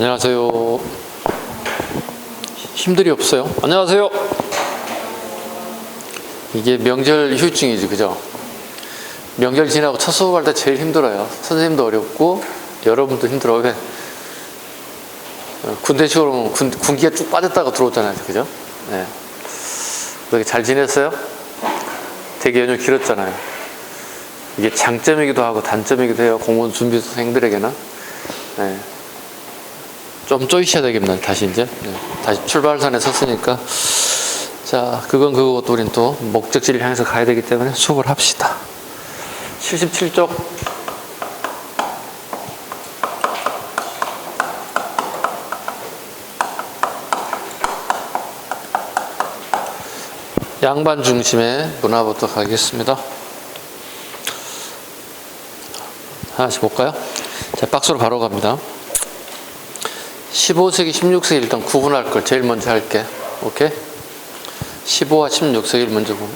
안녕하세요. 힘들이 없어요? 안녕하세요. 이게 명절 휴증이지, 그죠? 명절 지나고 첫 수업할 때 제일 힘들어요. 선생님도 어렵고 여러분도 힘들어요. 왜? 군대식으로 보면 군기가 쭉 빠졌다가 들어오잖아요, 그죠? 네. 그렇게 잘 지냈어요? 되게 연휴 길었잖아요. 이게 장점이기도 하고 단점이기도 해요. 공무원 준비생들에게는. 네. 좀 쪼이셔야 되겠네, 다시 이제. 네. 다시 출발선에 섰으니까. 자, 그건 그거고, 우린 또 목적지를 향해서 가야 되기 때문에 수업을 합시다. 77쪽. 양반 중심의 문화부터 가겠습니다. 하나씩 볼까요? 자, 박스로 바로 갑니다. 15세기, 16세기 일단 구분할 걸 제일 먼저 할게. 오케이? 15와 16세기를 먼저 보면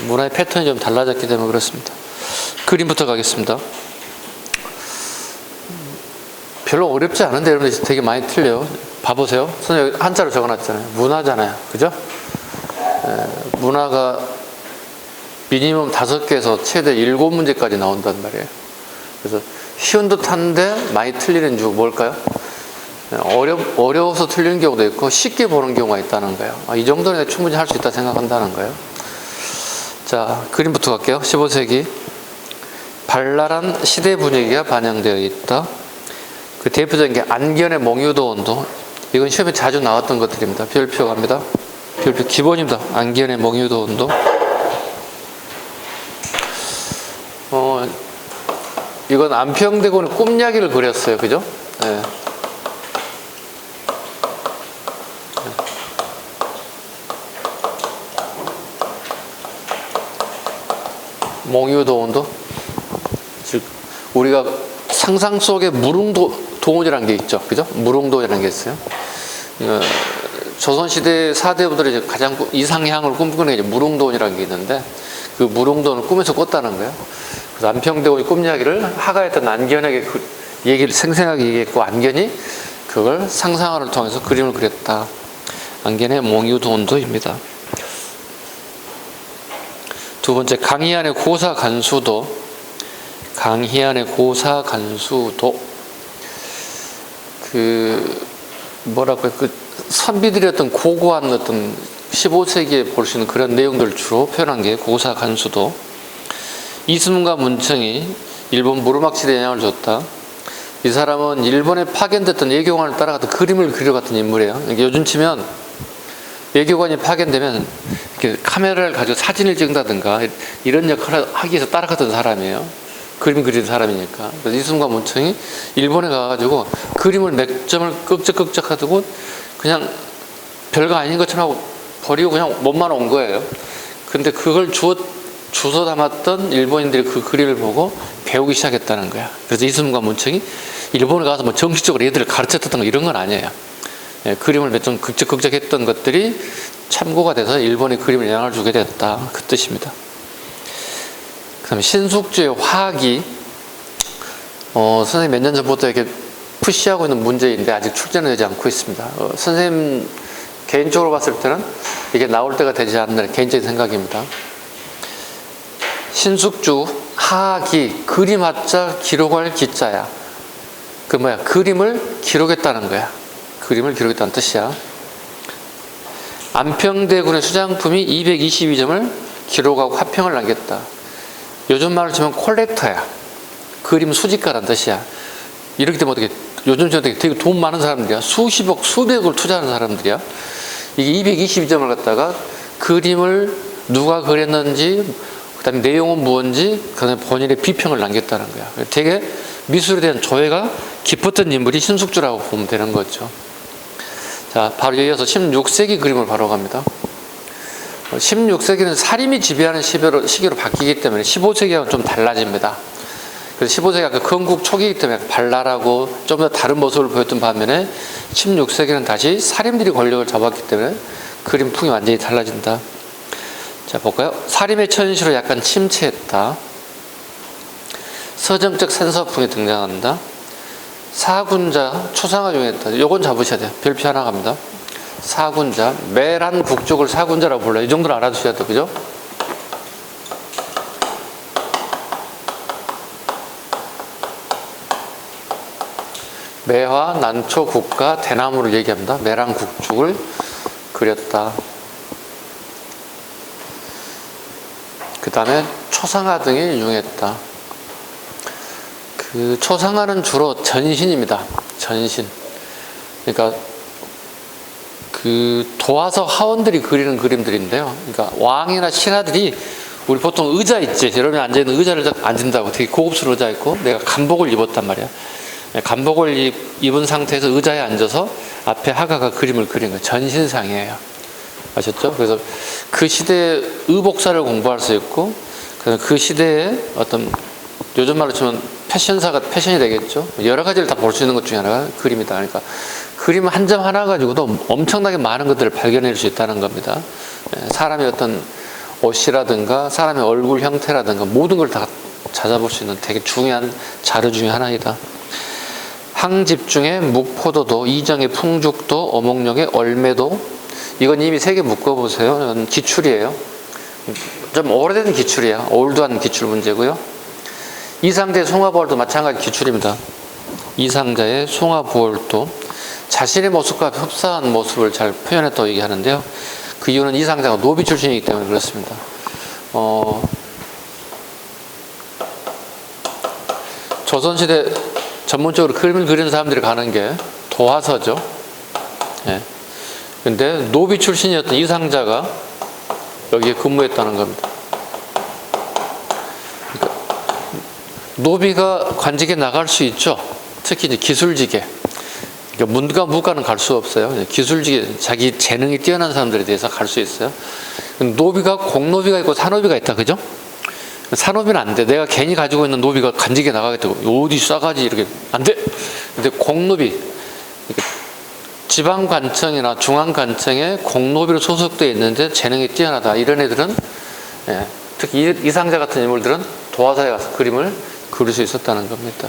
문화의 패턴이 좀 달라졌기 때문에 그렇습니다. 그림부터 가겠습니다. 별로 어렵지 않은데 여러분들 되게 많이 틀려요. 봐보세요. 선생님 한자로 적어놨잖아요. 문화잖아요. 그죠? 문화가 미니멈 5개에서 최대 7문제까지 나온단 말이에요. 그래서 쉬운 듯 한데 많이 틀리는 이유가 뭘까요? 어려워서 틀리는 경우도 있고 쉽게 보는 경우가 있다는 거예요. 이 정도는 충분히 할 수 있다 생각한다는 거예요. 자, 그림부터 갈게요. 15세기 발랄한 시대 분위기가 반영되어 있다. 그 대표적인 게 안견의 몽유도 온도. 이건 시험에 자주 나왔던 것들입니다. 별표 갑니다. 별표 기본입니다. 안견의 몽유도 온도. 이건 안평대군의 꿈야기를 그렸어요. 그죠? 네. 몽유도 온도. 즉, 우리가 상상 속에 무릉도원이라는 게 있죠. 그죠? 무릉도원이라는 게 있어요. 조선시대 사대부들이 가장 이상향을 꿈꾸는 게 이제 무릉도원이라는 게 있는데, 그 무릉도원을 꿈에서 꿨다는 거예요. 그래서 안평대군이 꿈 이야기를 하가했던 안견에게 그 얘기를 생생하게 얘기했고, 안견이 그걸 상상화를 통해서 그림을 그렸다. 안견의 몽유도원도입니다. 두 번째, 강희안의 고사간수도. 강희안의 고사간수도. 선비들의 어떤 고고한 어떤 15세기에 볼 수 있는 그런 내용들을 주로 표현한 게 고사간수도. 이순문과 문청이 일본 무르막시대에 영향을 줬다. 이 사람은 일본에 파견됐던 예교관을 따라갔던 그림을 그려갔던 인물이에요. 요즘 치면 예교관이 파견되면 이렇게 카메라를 가지고 사진을 찍는다든가 이런 역할을 하기 위해서 따라갔던 사람이에요. 그림 그리는 사람이니까. 그래서 이순문과 문청이 일본에 가가지고 그림을 몇 점을 끄적끄적 하고 그냥 별거 아닌 것처럼 하고 버리고 그냥 몸만 온 거예요. 근데 그걸 주워 담았던 일본인들이 그 그림을 보고 배우기 시작했다는 거야. 그래서 이순문과 문청이 일본에 가서 뭐 정식적으로 얘들을 가르쳤던 거 이런 건 아니에요. 그림을 몇 점 극적극적 했던 것들이 참고가 돼서 일본의 그림에 영향을 주게 됐다. 그 뜻입니다. 그 다음에 신숙주의 화학이, 선생님 몇 년 전부터 이렇게 푸시하고 있는 문제인데 아직 출제는 되지 않고 있습니다. 선생님 개인적으로 봤을 때는 이게 나올 때가 되지 않는 개인적인 생각입니다. 신숙주, 하기, 그림 하자 기록할 기자야. 그림을 기록했다는 거야. 그림을 기록했다는 뜻이야. 안평대군의 수장품이 222점을 기록하고 화평을 남겼다. 요즘 말로 치면 콜렉터야. 그림 수집가란 뜻이야. 이렇기 때문에 어떻게, 요즘 되게 돈 많은 사람들이야. 수십억, 수백억을 투자하는 사람들이야. 이게 222점을 갖다가 그림을 누가 그렸는지, 그 다음에 내용은 무엇인지, 그 다음에 본인의 비평을 남겼다는 거야. 되게 미술에 대한 조예가 깊었던 인물이 신숙주라고 보면 되는 거죠. 자, 바로 이어서 16세기 그림을 바로 갑니다. 16세기는 사림이 지배하는 시기로 바뀌기 때문에 15세기하고는 좀 달라집니다. 그래서 15세기가 건국 초기이기 때문에 발랄하고 좀 더 다른 모습을 보였던 반면에 16세기는 다시 사림들이 권력을 잡았기 때문에 그림 풍이 완전히 달라진다. 자, 볼까요? 사림의 천시로 약간 침체했다. 서정적 산서풍이 등장한다. 사군자, 초상화 중에 요건 잡으셔야 돼요. 별표 하나 갑니다. 사군자, 매란 국죽을 사군자라고 불러요. 이 정도는 알아두셔야 돼요. 그죠? 매화, 난초, 국과, 대나무를 얘기합니다. 매란 국죽을 그렸다. 그 다음에 초상화 등이 유용했다. 그 초상화는 주로 전신입니다. 전신. 그러니까 그 도화석 하원들이 그리는 그림들인데요. 그러니까 왕이나 신하들이 우리 보통 의자 있지. 여러분이 앉아있는 의자를 앉은다고 되게 고급스러운 의자 있고 내가 간복을 입었단 말이야. 간복을 입은 상태에서 의자에 앉아서 앞에 하가가 그림을 그린 거예요. 전신상이에요. 아셨죠? 그래서 그 시대의 의복사를 공부할 수 있고 그 시대의 어떤 요즘 말로 치면 패션사가 패션이 되겠죠. 여러 가지를 다 볼 수 있는 것 중에 하나가 그림이다. 그러니까 그림 한 점 하나 가지고도 엄청나게 많은 것들을 발견할 수 있다는 겁니다. 사람의 어떤 옷이라든가 사람의 얼굴 형태라든가 모든 걸 다 찾아볼 수 있는 되게 중요한 자료 중에 하나이다. 항집중의 묵포도도, 이정의 풍죽도, 어몽룡의 얼매도. 이건 이미 3개 묶어보세요. 이건 기출이에요. 좀 오래된 기출이야. 올드한 기출 문제고요. 이상자의 송화부월도 마찬가지 기출입니다. 이상자의 송화부월도 자신의 모습과 흡사한 모습을 잘 표현했다고 얘기하는데요. 그 이유는 이상자가 노비 출신이기 때문에 그렇습니다. 조선시대 전문적으로 그림을 그리는 사람들이 가는 게 도화서죠. 예. 근데 노비 출신이었던 이상자가 여기에 근무했다는 겁니다. 그러니까 노비가 관직에 나갈 수 있죠. 특히 이제 기술직에. 그러니까 문과 무과는 갈 수 없어요. 기술직에 자기 재능이 뛰어난 사람들에 대해서 갈 수 있어요. 노비가 공노비가 있고 사노비가 있다. 그죠? 산업이는 안 돼. 내가 괜히 가지고 있는 노비가 관직에 나가겠다고 어디 싸가지 이렇게 안 돼. 근데 공노비, 지방관청이나 중앙관청에 공노비로 소속되어 있는데 재능이 뛰어나다. 이런 애들은 특히 이상자 같은 인물들은 도화사에 가서 그림을 그릴 수 있었다는 겁니다.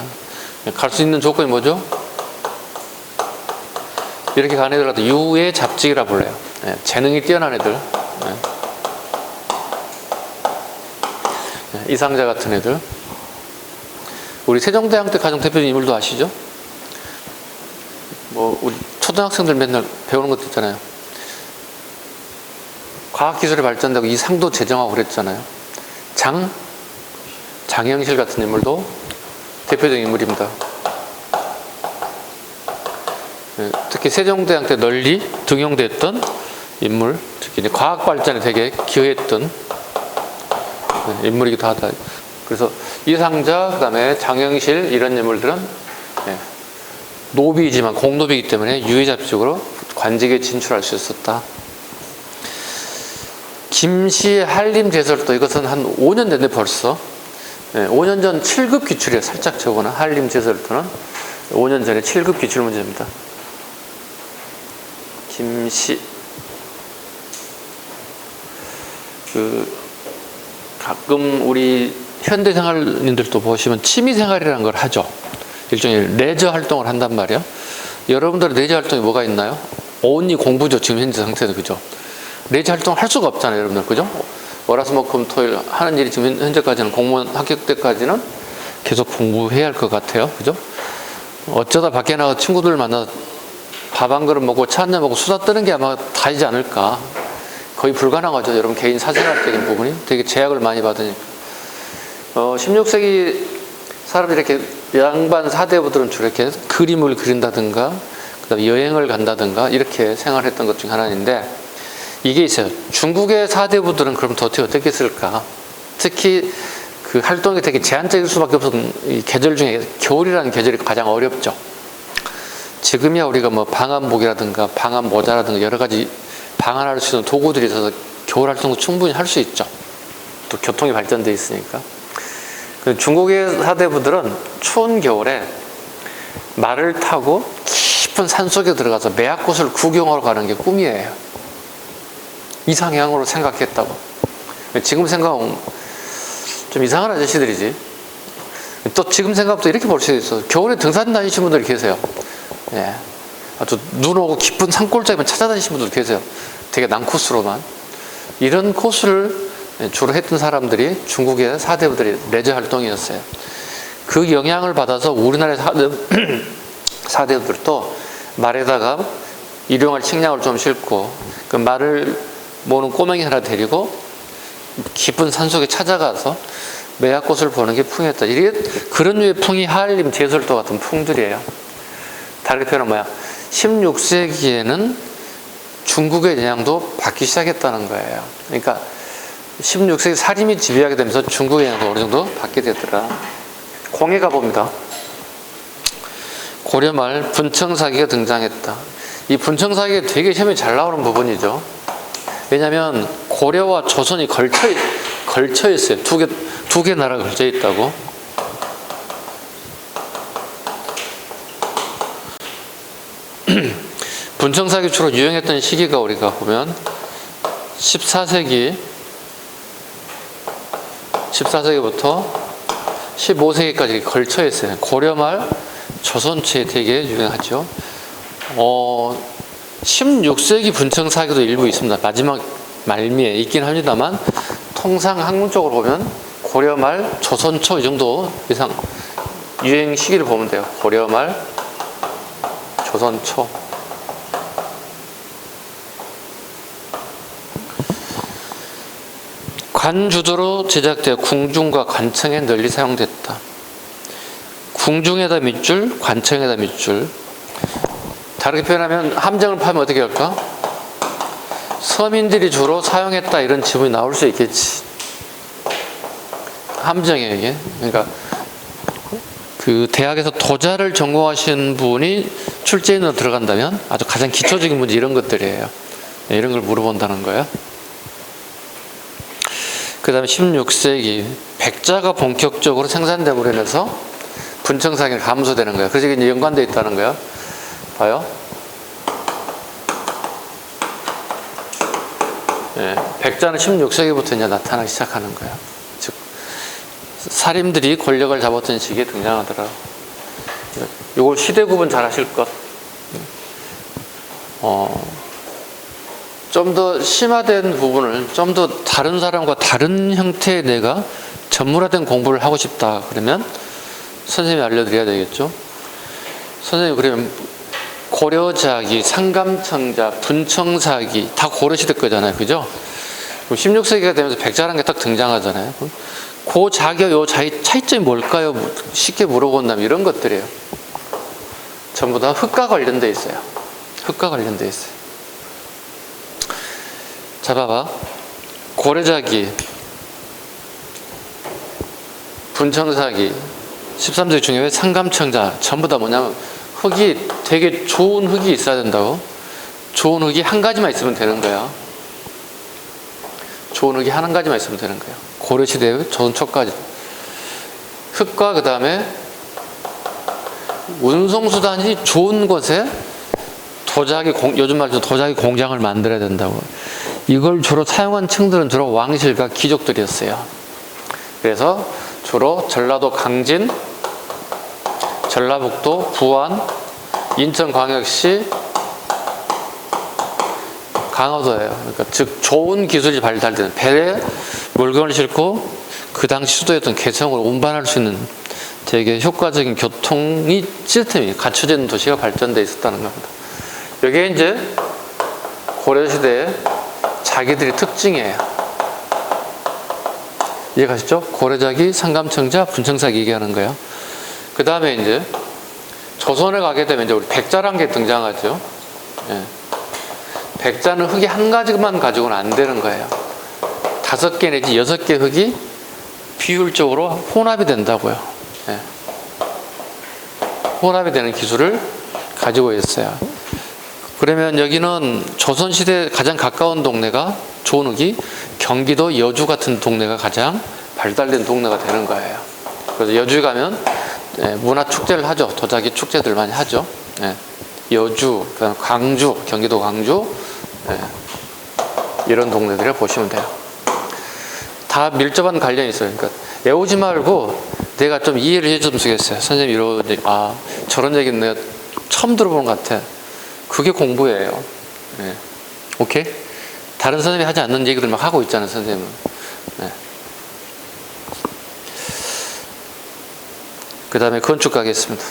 갈 수 있는 조건이 뭐죠? 이렇게 간 애들한테 유의 잡직이라 불러요. 재능이 뛰어난 애들. 이상자 같은 애들. 우리 세종대왕 때 가장 대표적인 인물도 아시죠? 뭐 우리 초등학생들 맨날 배우는 것도 있잖아요. 과학기술이 발전되고 이 상도 제정하고 그랬잖아요. 장영실 같은 인물도 대표적인 인물입니다. 특히 세종대왕 때 널리 등용됐던 인물, 특히 이제 과학 발전에 되게 기여했던 인물이기도 하다. 그래서 이상자, 그 다음에 장영실 이런 인물들은 노비이지만 공노비이기 때문에 유의잡직으로 관직에 진출할 수 있었다. 김씨의 한림제설도 이것은 한 5년 됐네 벌써. 5년 전 7급 기출이에요. 살짝 적어놔. 한림제설도는 5년 전에 7급 기출 문제입니다. 김씨 가끔 우리 현대생활인들도 보시면 취미생활이라는 걸 하죠. 일종의 레저 활동을 한단 말이에요. 여러분들의 레저 활동이 뭐가 있나요? 온리 공부죠. 지금 현재 상태는. 그죠? 레저 활동을 할 수가 없잖아요. 여러분들. 그죠? 월화수목금토일 하는 일이 지금 현재까지는 공무원 합격 때까지는 계속 공부해야 할 것 같아요. 그죠? 어쩌다 밖에 나가 친구들 만나 밥 한 그릇 먹고 차 한잔 먹고 수다 뜨는 게 아마 다이지 않을까. 거의 불가능하죠. 여러분 개인 사생활적인 부분이 되게 제약을 많이 받으니까. 16세기 사람들이 이렇게 양반 사대부들은 주로 이렇게 그림을 그린다든가 그다음에 여행을 간다든가 이렇게 생활했던 것 중에 하나인데 이게 있어요. 중국의 사대부들은 그럼 어떻게 했을까? 특히 그 활동이 되게 제한적일 수밖에 없었던 이 계절 중에 겨울이라는 계절이 가장 어렵죠. 지금이야 우리가 뭐 방한복이라든가 방한모자라든가 여러 가지 방한할 수 있는 도구들이 있어서 겨울 활동도 충분히 할 수 있죠. 또 교통이 발전되어 있으니까. 중국의 사대부들은 추운 겨울에 말을 타고 깊은 산속에 들어가서 매화꽃을 구경하러 가는 게 꿈이에요. 이상향으로 생각했다고. 지금 생각하면 좀 이상한 아저씨들이지. 또 지금 생각부터 이렇게 볼 수 있어요. 겨울에 등산 다니시는 분들이 계세요. 예. 아주 눈 오고 깊은 산골짜기만 찾아다니시는 분들 계세요. 되게 난코스로만. 이런 코스를 주로 했던 사람들이 중국의 사대부들이 레저 활동이었어요. 그 영향을 받아서 우리나라의 사대부들도 말에다가 일용할 식량을 좀 싣고 그 말을 모는 꼬맹이 하나 데리고 깊은 산속에 찾아가서 매화꽃을 보는 게 풍이었다. 이게 그런 류의 풍이 하얼림 제설도 같은 풍들이에요. 다르게 표현하면 뭐야? 16세기에는 중국의 영향도 받기 시작했다는 거예요. 그러니까 16세기 사림이 지배하게 되면서 중국의 영향도 어느 정도 받게 되더라. 공에 가봅니다. 고려 말 분청사기가 등장했다. 이 분청사기가 되게 시험에 잘 나오는 부분이죠. 왜냐하면 고려와 조선이 걸쳐 있어요. 두 개 나라가 걸쳐 있다고. 분청사기 주로 유행했던 시기가 우리가 보면 14세기부터 15세기까지 걸쳐 있어요. 고려 말 조선 초에 되게 유행하죠. 16세기 분청사기도 일부 있습니다. 마지막 말미에 있긴 합니다만 통상 학문적으로 보면 고려 말 조선 초 이 정도 이상 유행 시기를 보면 돼요. 고려 말 조선 초. 관주도로 제작되어 궁중과 관청에 널리 사용됐다. 궁중에다 밑줄, 관청에다 밑줄. 다르게 표현하면 함정을 파면 어떻게 할까? 서민들이 주로 사용했다 이런 지문이 나올 수 있겠지. 함정이에요, 이게. 그러니까 그 대학에서 도자를 전공하신 분이 출제인으로 들어간다면 아주 가장 기초적인 문제 이런 것들이에요. 이런 걸 물어본다는 거예요. 그 다음에 16세기 백자가 본격적으로 생산됨으로 인해서 분청사기가 감소되는 거예요. 그래서 이게 연관되어 있다는 거예요. 봐요. 예, 백자는 16세기부터 이제 나타나기 시작하는 거예요. 즉 사림들이 권력을 잡았던 시기에 등장하더라. 이걸 시대 구분 잘 하실 것. 좀 더 심화된 부분을 좀 더 다른 사람과 다른 형태의 내가 전문화된 공부를 하고 싶다 그러면 선생님이 알려드려야 되겠죠. 선생님 그러면 고려자기, 상감청자, 분청사기 다 고려시대 거잖아요. 그죠? 16세기가 되면서 백자라는 게 딱 등장하잖아요. 그 자기와 요 차이점이 뭘까요? 쉽게 물어본다면 이런 것들이에요. 전부 다 흙과 관련돼 있어요. 흙과 관련돼 있어요. 자, 봐봐. 고려자기, 분청사기, 13세기 중에 왜 상감청자, 전부 다 뭐냐면 흙이 되게 좋은 흙이 있어야 된다고. 좋은 흙이 한 가지만 있으면 되는 거야. 좋은 흙이 한 가지만 있으면 되는 거야. 고려시대 조선 초까지. 흙과 그 다음에 운송수단이 좋은 곳에 요즘 말로 도자기 공장을 만들어야 된다고. 이걸 주로 사용한 층들은 주로 왕실과 귀족들이었어요. 그래서 주로 전라도 강진, 전라북도 부안, 인천광역시, 강화도예요. 그러니까 즉 좋은 기술이 발달되는 배에 물건을 싣고 그 당시 수도였던 개성을 운반할 수 있는 되게 효과적인 교통이 시스템이 갖춰져 있는 도시가 발전되어 있었다는 겁니다. 이게 이제 고려시대의 자기들의 특징이에요. 이해가시죠? 고려자기, 상감청자, 분청사기 얘기하는 거예요. 그 다음에 이제 조선에 가게 되면 이제 우리 백자라는 게 등장하죠. 예. 백자는 흙이 한 가지만 가지고는 안 되는 거예요. 5개 내지 6개 흙이 비율적으로 혼합이 된다고요. 예. 혼합이 되는 기술을 가지고 있어요. 그러면 여기는 조선시대 가장 가까운 동네가 좋은 흙이 경기도 여주 같은 동네가 가장 발달된 동네가 되는 거예요. 그래서 여주에 가면 문화축제를 하죠. 도자기 축제들 많이 하죠. 여주, 그다음 광주, 경기도 광주 이런 동네들을 보시면 돼요. 다 밀접한 관련이 있어요. 그러니까 외우지 말고 내가 좀 이해를 해줬으면 좋겠어요. 선생님 이런 얘기, 저런 얘기는 내가 처음 들어보는 것 같아. 그게 공부예요. 네. 오케이? 다른 선생님이 하지 않는 얘기들 막 하고 있잖아요, 선생님은. 네. 그 다음에 건축 가겠습니다.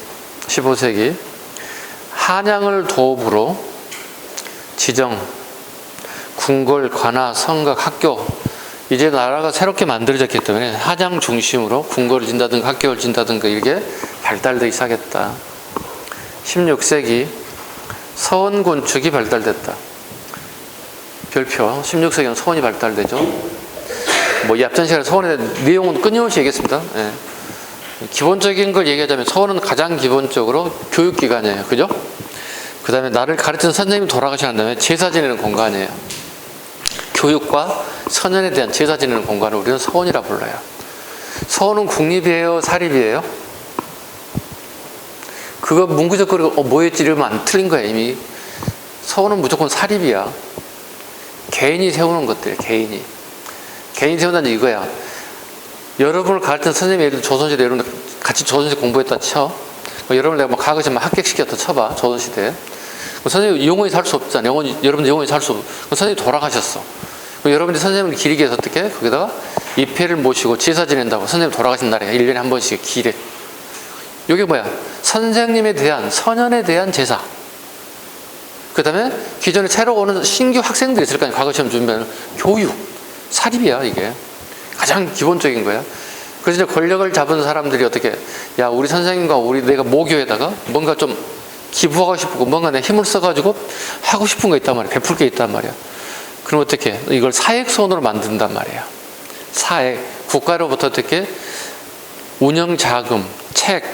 15세기. 한양을 도읍으로 지정, 궁궐, 관아, 성곽, 학교. 이제 나라가 새롭게 만들어졌기 때문에 한양 중심으로 궁궐을 짓는다든가 학교를 짓는다든가 이게 발달되기 시작했다. 16세기 서원 건축이 발달됐다. 별표. 16세기는 서원이 발달되죠. 이 앞전 시간에 서원에 대한 내용은 끊임없이 얘기했습니다. 예. 기본적인 걸 얘기하자면 서원은 가장 기본적으로 교육기관이에요. 그죠? 그 다음에 나를 가르치는 선생님이 돌아가신 다음에 제사 지내는 공간이에요. 교육과 선연에 대한 제사 지내는 공간을 우리는 서원이라 불러요. 서원은 국립이에요? 사립이에요? 그거 문구적 거리가 뭐였지 이러면 안 틀린 거야 이미. 서원은 무조건 사립이야. 개인이 세우는 것들이야. 개인이 세운다는 이거야. 여러분을 가르치는 선생님이 예를 들어 조선시대 여러분 같이 조선시대 공부했다 쳐. 여러분을 내가 과거에 합격시켰다 쳐봐. 조선시대. 선생님 영원히 살 수 없잖아. 여러분들 영원히 살 수 없어. 선생님이 돌아가셨어. 여러분들이 선생님을 기리기 위해서 어떻게? 거기다가 입회를 모시고 제사 지낸다고. 선생님 돌아가신 날에 1년에 한 번씩 기래. 이게 뭐야? 선생님에 대한, 선연에 대한 제사. 그 다음에 기존에 새로 오는 신규 학생들이 있을 거 아니야. 과거 시험 준비하는 교육. 사립이야 이게. 가장 기본적인 거야. 그래서 이제 권력을 잡은 사람들이 어떻게, 야 우리 선생님과 내가 모교에다가 뭔가 좀 기부하고 싶고 뭔가 내 힘을 써가지고 하고 싶은 거 있단 말이야. 베풀 게 있단 말이야. 그럼 어떻게? 이걸 사액선으로 만든단 말이야. 사액. 국가로부터 어떻게? 운영자금, 책,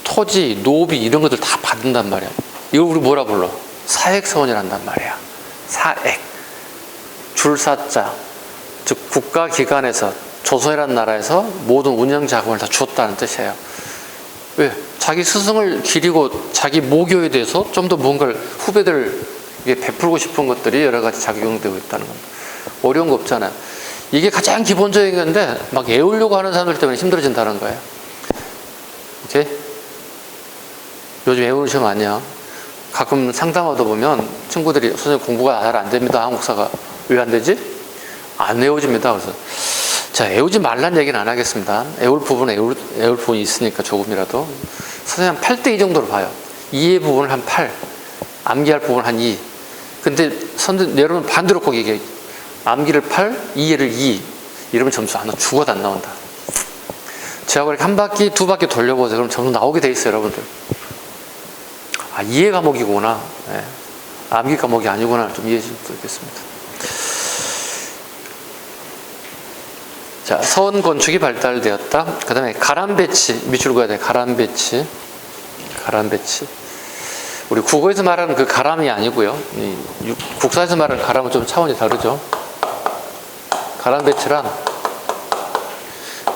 토지, 노비 이런 것들 다 받는단 말이야. 이걸 우리 뭐라 불러? 사액선이란단 말이야. 사액. 줄사자. 즉 국가기관에서 조선이라는 나라에서 모든 운영자금을 다 줬다는 뜻이에요. 왜? 자기 스승을 기리고 자기 모교에 대해서 좀 더 뭔가를 후배들에게 베풀고 싶은 것들이 여러 가지 작용되고 있다는 겁니다. 어려운 거 없잖아요. 이게 가장 기본적인 건데 막 애우려고 하는 사람들 때문에 힘들어진다는 거예요. 오케이? 요즘 애우는 시험 아니야. 가끔 상담하다 보면 친구들이 선생님 공부가 잘 안 됩니다. 한국사가. 왜 안 되지? 안 외워집니다. 그래서 자, 애우지 말란 얘기는 안 하겠습니다. 애울 부분은 애울 부분이 있으니까 조금이라도. 선생님 한 8대 2 정도로 봐요. 이해 부분을 한 8, 암기할 부분을 한 2. 근데 여러분 반대로 꼭 얘기해. 암기를 8, 이해를 2. 이러면 점수 안 나와. 죽어도 안 나온다. 제가 이렇게 한 바퀴, 두 바퀴 돌려보세요. 그럼 점수 나오게 돼 있어요, 여러분들. 이해 과목이구나. 네. 암기 과목이 아니구나. 좀 이해해 주시면 좋겠습니다. 자, 서원 건축이 발달되었다. 그 다음에 가람 배치. 밑줄 그어야 돼. 가람 배치. 우리 국어에서 말하는 그 가람이 아니고요. 국사에서 말하는 가람은 좀 차원이 다르죠. 가람 배치란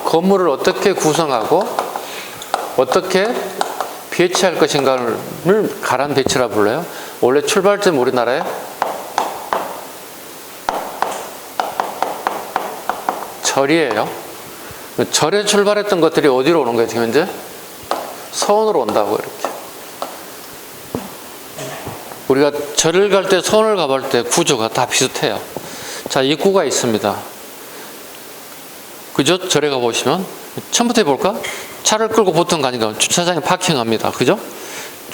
건물을 어떻게 구성하고 어떻게 배치할 것인가를 가람 배치라 불러요. 원래 출발점 우리나라에 절이에요. 절에 출발했던 것들이 어디로 오는 거예요, 지금 현재? 서원으로 온다고, 이렇게. 우리가 절을 갈 때, 서원을 가볼 때 구조가 다 비슷해요. 자, 입구가 있습니다. 그죠? 절에 가보시면. 처음부터 해볼까? 차를 끌고 보통 가니까 주차장에 파킹합니다. 그죠?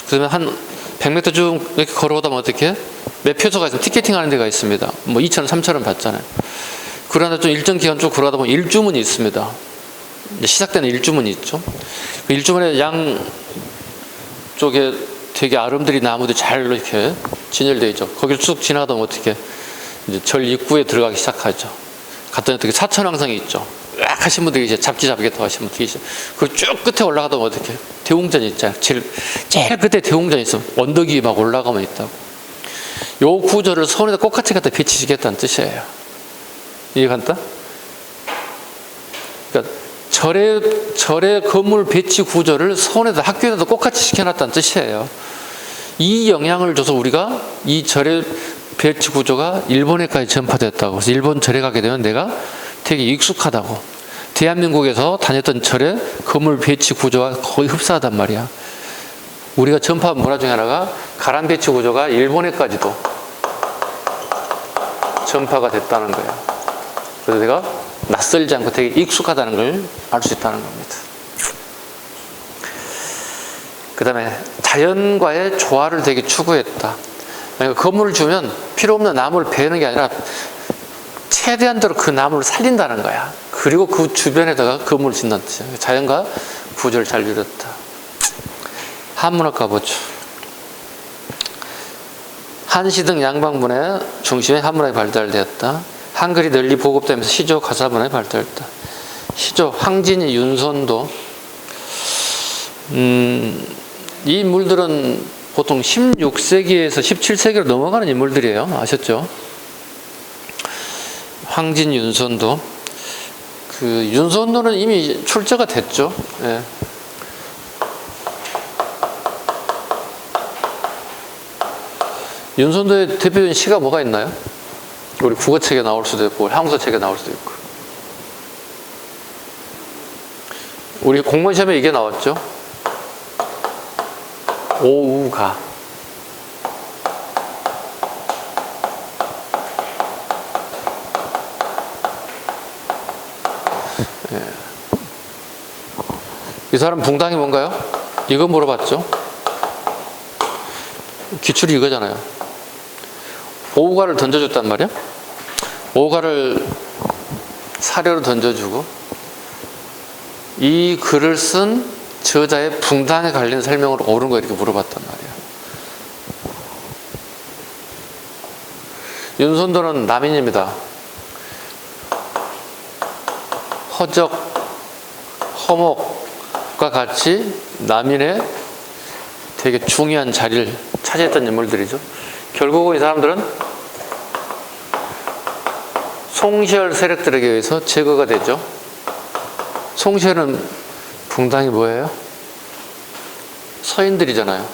그 다음에 한 100m 쭉 이렇게 걸어오다 보면 어떻게? 매표소가 있으면 티켓팅 하는 데가 있습니다. 2,000원, 3,000원 받잖아요. 그러나 좀 일정 기간 쭉 걸어가다 보면 일주문이 있습니다. 시작되는 일주문이 있죠. 그 일주문에 양쪽에 되게 아름드리 나무들이 잘 이렇게 진열되어 있죠. 거기를 쭉 지나가다 보면 어떻게? 이제 절 입구에 들어가기 시작하죠. 갔더니 어떻게 사천왕성이 있죠. 쫙 하신 분들이 이제 잡기겠다고 하신 분들이 계시죠. 그 쭉 끝에 올라가다 보면 어떻게? 대웅전이 있잖아요. 제일 끝에 대웅전이 있으면 언덕이 막 올라가면 있다고. 요 구조를 서울에다 똑같이 갖다 배치시겠다는 뜻이에요. 이해간다? 그러니까 절의 건물 배치 구조를 서울에다 학교에다 똑같이 시켜놨다는 뜻이에요. 이 영향을 줘서 우리가 이 절의 배치 구조가 일본에까지 전파됐다고. 그래서 일본 절에 가게 되면 내가 되게 익숙하다고. 대한민국에서 다녔던 절의 건물 배치 구조와 거의 흡사하단 말이야. 우리가 전파한 문화 중에 하나가 가람 배치 구조가 일본에까지도 전파가 됐다는 거야. 그래서 내가 낯설지 않고 되게 익숙하다는 걸 알 수 있다는 겁니다. 그 다음에 자연과의 조화를 되게 추구했다. 그러니까 건물을 주면 필요 없는 나무를 베는 게 아니라 최대한대로 그 나무를 살린다는 거야. 그리고 그 주변에다가 건물을 짓는다는 뜻이야. 자연과 구조를 잘 이뤘다. 한문학 가보죠. 한시 등 양방문의 중심에 한문학이 발달되었다. 한글이 널리 보급되면서 시조, 가사문학이 발달했다. 시조, 황진이, 윤선도. 이 인물들은 보통 16세기에서 17세기로 넘어가는 인물들이에요. 아셨죠? 황진, 윤선도. 그 윤선도는 이미 출제가 됐죠. 예. 윤선도의 대표적인 시가 뭐가 있나요? 우리 국어책에 나올 수도 있고 한국사책에 나올 수도 있고. 우리 공무원 시험에 이게 나왔죠. 오우가. 예. 이 사람 붕당이 뭔가요? 이거 물어봤죠. 기출이 이거잖아요. 오우가를 던져줬단 말이야. 오우가를 사료로 던져주고 이 글을 쓴 저자의 붕당에 관련 설명을 옳은 거 이렇게 물어봤단 말이야. 윤선도는 남인입니다. 허적, 허목과 같이 남인의 되게 중요한 자리를 차지했던 인물들이죠. 결국은 이 사람들은 송시열 세력들에게 의해서 제거가 되죠. 송시열은 붕당이 뭐예요? 서인들이잖아요.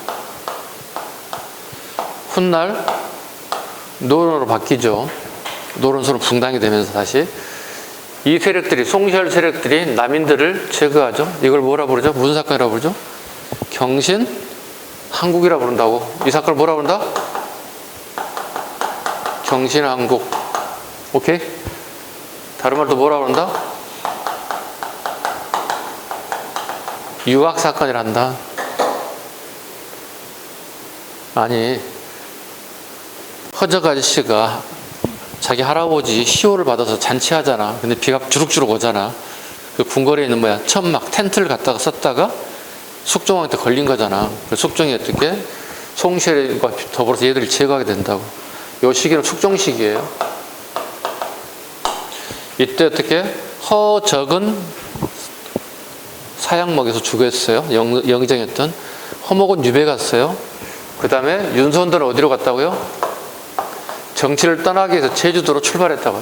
훗날 노론으로 바뀌죠. 노론서로 붕당이 되면서 다시 이 세력들이, 송시열 세력들이 남인들을 제거하죠. 이걸 뭐라 부르죠? 무슨 사건이라고 부르죠? 경신 한국이라 부른다고. 이 사건을 뭐라 부른다? 경신 한국. 오케이? 다른 말도 뭐라 부른다? 유학 사건이란다. 아니, 허적 아저씨가 자기 할아버지 시호를 받아서 잔치하잖아. 근데 비가 주룩주룩 오잖아. 그 궁궐에 있는 뭐야, 천막 텐트를 갖다가 썼다가 숙종한테 걸린 거잖아. 그래서 숙종이 어떻게 송시열과 더불어서 얘들을 제거하게 된다고. 요 시기는 숙종 시기예요. 이때 어떻게 허적은 사약 먹여서 죽였어요. 영의정이었던. 허목은 유배 갔어요. 그 다음에 윤선도는 어디로 갔다고요? 정치를 떠나기 위해서 제주도로 출발했다고요.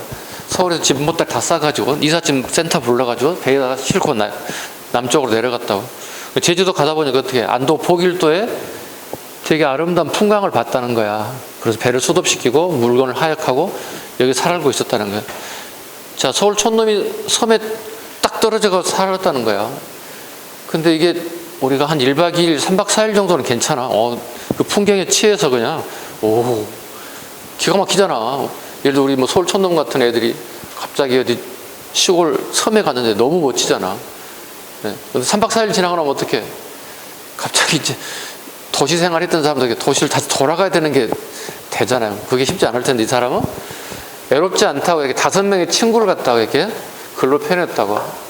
서울에서 집 못다 다 싸가지고 이삿짐 센터 불러가지고 배에다가 싣고 남쪽으로 내려갔다고. 제주도 가다 보니까 어떻게 안도 포길도에 되게 아름다운 풍광을 봤다는 거야. 그래서 배를 수dob시키고 물건을 하역하고 여기 살고 있었다는 거야. 자, 서울 촌놈이 섬에 딱 떨어져서 살았다는 거야. 근데 이게 우리가 한 1박 2일, 3박 4일 정도는 괜찮아. 그 풍경에 취해서 그냥, 오, 기가 막히잖아. 예를 들어 우리 뭐 서울 촌놈 같은 애들이 갑자기 어디 시골 섬에 갔는데 너무 멋지잖아. 네. 근데 3박 4일 지나고 나면 어떡해? 갑자기 이제 도시 생활 했던 사람들에게 도시를 다시 돌아가야 되는 게 되잖아요. 그게 쉽지 않을 텐데 이 사람은 외롭지 않다고 이렇게 5명의 친구를 갖다가 이렇게 글로 표현했다고.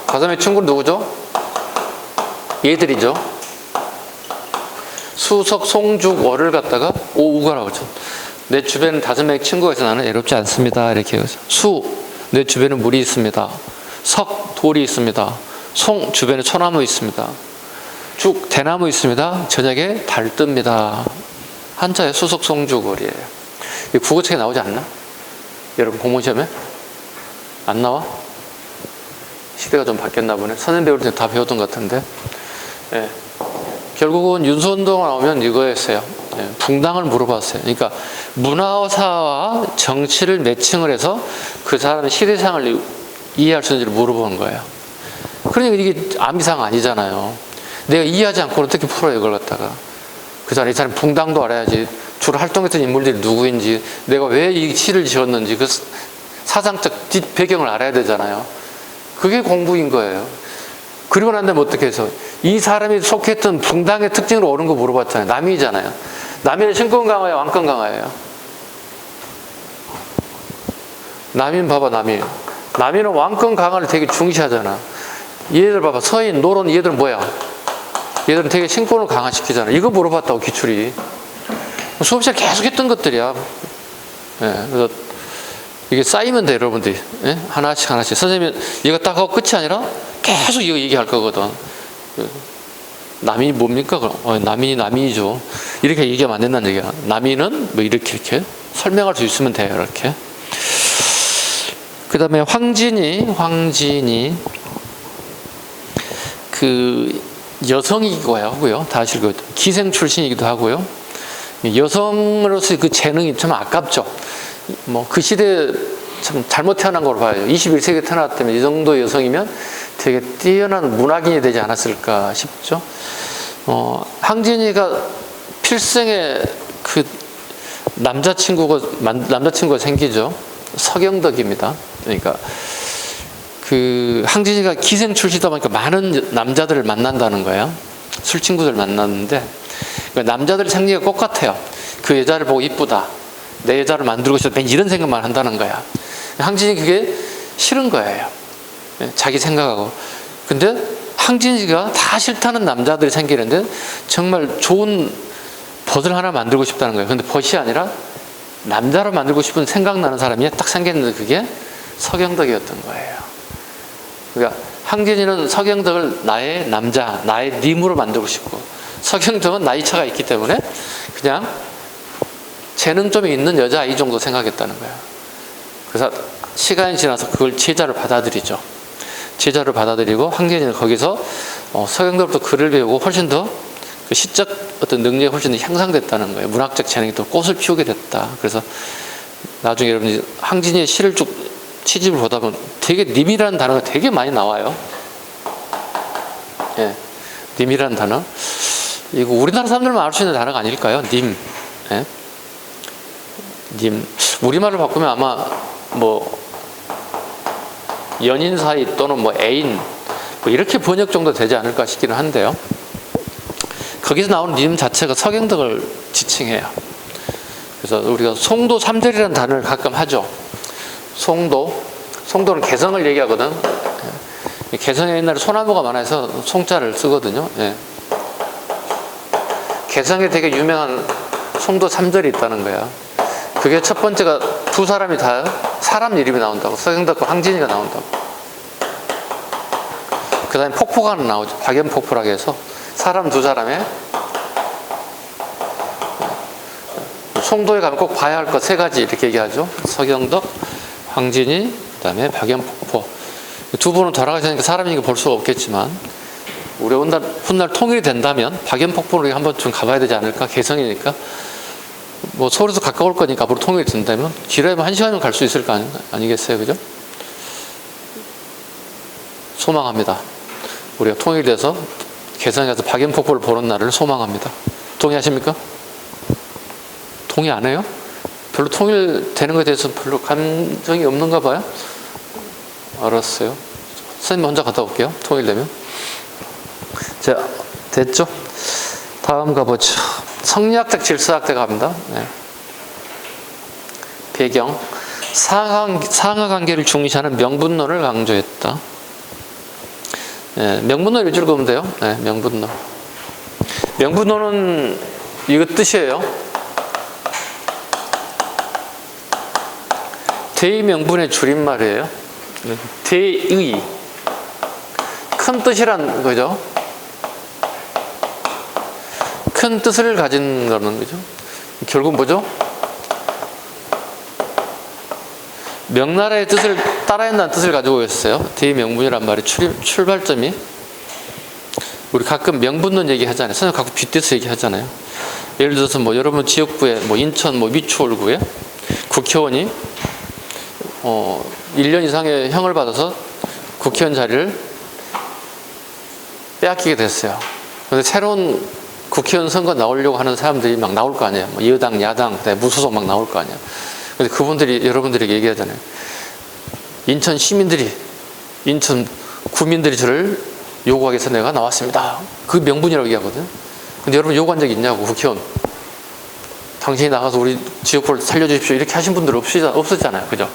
5명의 친구는 누구죠? 얘들이죠. 수석, 송죽, 월을 갖다가 오우가라고 하죠. 내 주변에 5명의 친구가 있어 나는 외롭지 않습니다. 이렇게 해서 수, 내 주변에 물이 있습니다. 석, 돌이 있습니다. 송, 주변에 소나무 있습니다. 죽, 대나무 있습니다. 저녁에 달 뜹니다. 한자에 수석, 송죽, 월이에요. 이 국어책에 나오지 않나? 여러분 공무원 시험에? 안 나와? 시대가 좀 바뀌었나 보네. 선생 배울 때 다 배웠던 것 같은데. 예. 결국은 윤선도가 나오면 이거였어요. 예. 붕당을 물어봤어요. 그러니까 문화사와 정치를 매칭을 해서 그 사람의 시대상을 이해할 수 있는지를 물어보는 거예요. 그러니까 이게 암이상 아니잖아요. 내가 이해하지 않고 어떻게 풀어요, 이걸 갖다가. 그 사람, 이 사람 붕당도 알아야지. 주로 활동했던 인물들이 누구인지, 내가 왜 이 시를 지었는지, 그 사상적 뒷 배경을 알아야 되잖아요. 그게 공부인 거예요. 그리고 난 다음에 어떻게 해서 이 사람이 속했던 붕당의 특징을 옳은 거 물어봤잖아요. 남이잖아요. 남이는 신권 강화예요, 왕권 강화예요? 남인 봐봐, 남인. 남인은 왕권 강화를 되게 중시하잖아. 얘들 봐봐, 서인, 노론, 얘들은 뭐야? 얘들은 되게 신권을 강화시키잖아. 이거 물어봤다고, 기출이. 수업 시간에 계속 했던 것들이야. 예, 그래서 이게 쌓이면 돼, 여러분들이. 예? 하나씩 하나씩. 선생님이 이거 딱 하고 끝이 아니라 계속 이거 얘기할 거거든. 남인이 뭡니까? 남인이 남인이죠. 이렇게 얘기하면 안 된다는 얘기야. 남인은 뭐 이렇게 설명할 수 있으면 돼요, 이렇게. 그 다음에 황진이 그 여성이기도 하고요. 사실 그 기생 출신이기도 하고요. 여성으로서의 그 재능이 참 아깝죠. 뭐 그 시대에 참 잘못 태어난 걸로 봐요. 21세기에 태어났다면 이 정도 여성이면 되게 뛰어난 문학인이 되지 않았을까 싶죠. 황진이가 필생에 그 남자친구가 생기죠. 서경덕입니다. 그러니까 그 황진이가 기생 출시다 보니까 많은 남자들을 만난다는 거예요. 술친구들 만났는데 그러니까 남자들 생리가 똑같아요. 그 여자를 보고 이쁘다, 내 여자를 만들고 싶다, 이런 생각만 한다는 거야. 황진이 그게 싫은 거예요. 자기 생각하고. 근데 황진이가 다 싫다는 남자들이 생기는데 정말 좋은 벗을 하나 만들고 싶다는 거예요. 근데 벗이 아니라 남자로 만들고 싶은 생각나는 사람이 딱 생겼는데 그게 서경덕이었던 거예요. 그러니까 황진이는 서경덕을 나의 남자, 나의 님으로 만들고 싶고, 서경덕은 나이 차가 있기 때문에 그냥 재능 좀 있는 여자 이 정도 생각했다는 거예요. 그래서 시간이 지나서 그걸 제자로 받아들이죠. 제자로 받아들이고 황진이는 거기서 서경덕부터 글을 배우고 훨씬 더 그 시적 어떤 능력이 훨씬 더 향상됐다는 거예요. 문학적 재능이 또 꽃을 피우게 됐다. 그래서 나중에 여러분이 황진이의 시를 쭉 취집을 보다 보면 되게 님이라는 단어가 되게 많이 나와요. 예, 님이라는 단어. 이거 우리나라 사람들만 알 수 있는 단어가 아닐까요? 님. 예? 님. 우리말로 바꾸면 아마 뭐 연인 사이 또는 뭐 애인 뭐 이렇게 번역 정도 되지 않을까 싶기는 한데요. 거기서 나오는 님 자체가 서경덕을 지칭해요. 그래서 우리가 송도 3절이라는 단어를 가끔 하죠. 송도는 개성을 얘기하거든. 개성에 옛날에 소나무가 많아서 송자를 쓰거든요. 예. 개성에 되게 유명한 송도 3절이 있다는 거야. 그게 첫 번째가 두 사람이 다 사람 이름이 나온다고. 서경덕과 황진이가 나온다고. 그 다음에 폭포가 하나 나오죠. 박연폭포라고 해서 사람 두 사람의, 송도에 가면 꼭 봐야 할 것 세 가지 이렇게 얘기하죠. 서경덕, 황진이, 그 다음에 박연폭포. 두 분은 돌아가시니까 사람이니까 볼 수가 없겠지만 우리 훗날 통일이 된다면 박연폭포를 한번 좀 가봐야 되지 않을까. 개성이니까 뭐 서울에서 가까울 거니까 앞으로 통일이 된다면 길어야면 1시간이면 갈 수 있을 거 아니겠어요, 그죠? 소망합니다. 우리가 통일돼서 개성에 가서 박연폭포를 보는 날을 소망합니다. 동의하십니까? 동의 안 해요? 별로 통일되는 것에 대해서 별로 감정이 없는가 봐요? 알았어요. 선생님 혼자 갔다 올게요. 통일되면. 자, 됐죠? 다음 가보죠. 성리학적 질서학대 갑니다. 네. 배경. 상하관계를 중시하는 명분론을 강조했다. 네, 명분론 일주일 보면 돼요. 네, 명분론. 명분론은 이거 뜻이에요. 대의명분의 줄임말이에요. 대의. 큰 뜻이란 거죠. 큰 뜻을 가진 거는 거죠. 결국 뭐죠? 명나라의 뜻을 따라야 한다는 뜻을 가지고 있어요. 대의명분이란 말의 출발점이. 우리 가끔 명분론 얘기하잖아요. 선생님 가끔 빗대서 얘기하잖아요. 예를 들어서 뭐 여러분 지역구에 뭐 인천 뭐 미추홀구에 국회의원이 1년 이상의 형을 받아서 국회의원 자리를 빼앗기게 됐어요. 그런데 새로운 국회의원 선거 나오려고 하는 사람들이 막 나올 거 아니에요. 뭐 여당, 야당, 무소속 막 나올 거 아니에요. 근데 그분들이 여러분들에게 얘기하잖아요. 인천 시민들이, 인천 구민들이 저를 요구하기 위해서 내가 나왔습니다. 그 명분이라고 얘기하거든. 근데 여러분 요구한 적이 있냐고, 국회의원. 당신이 나가서 우리 지역구를 살려주십시오. 이렇게 하신 분들 없었잖아요. 그죠?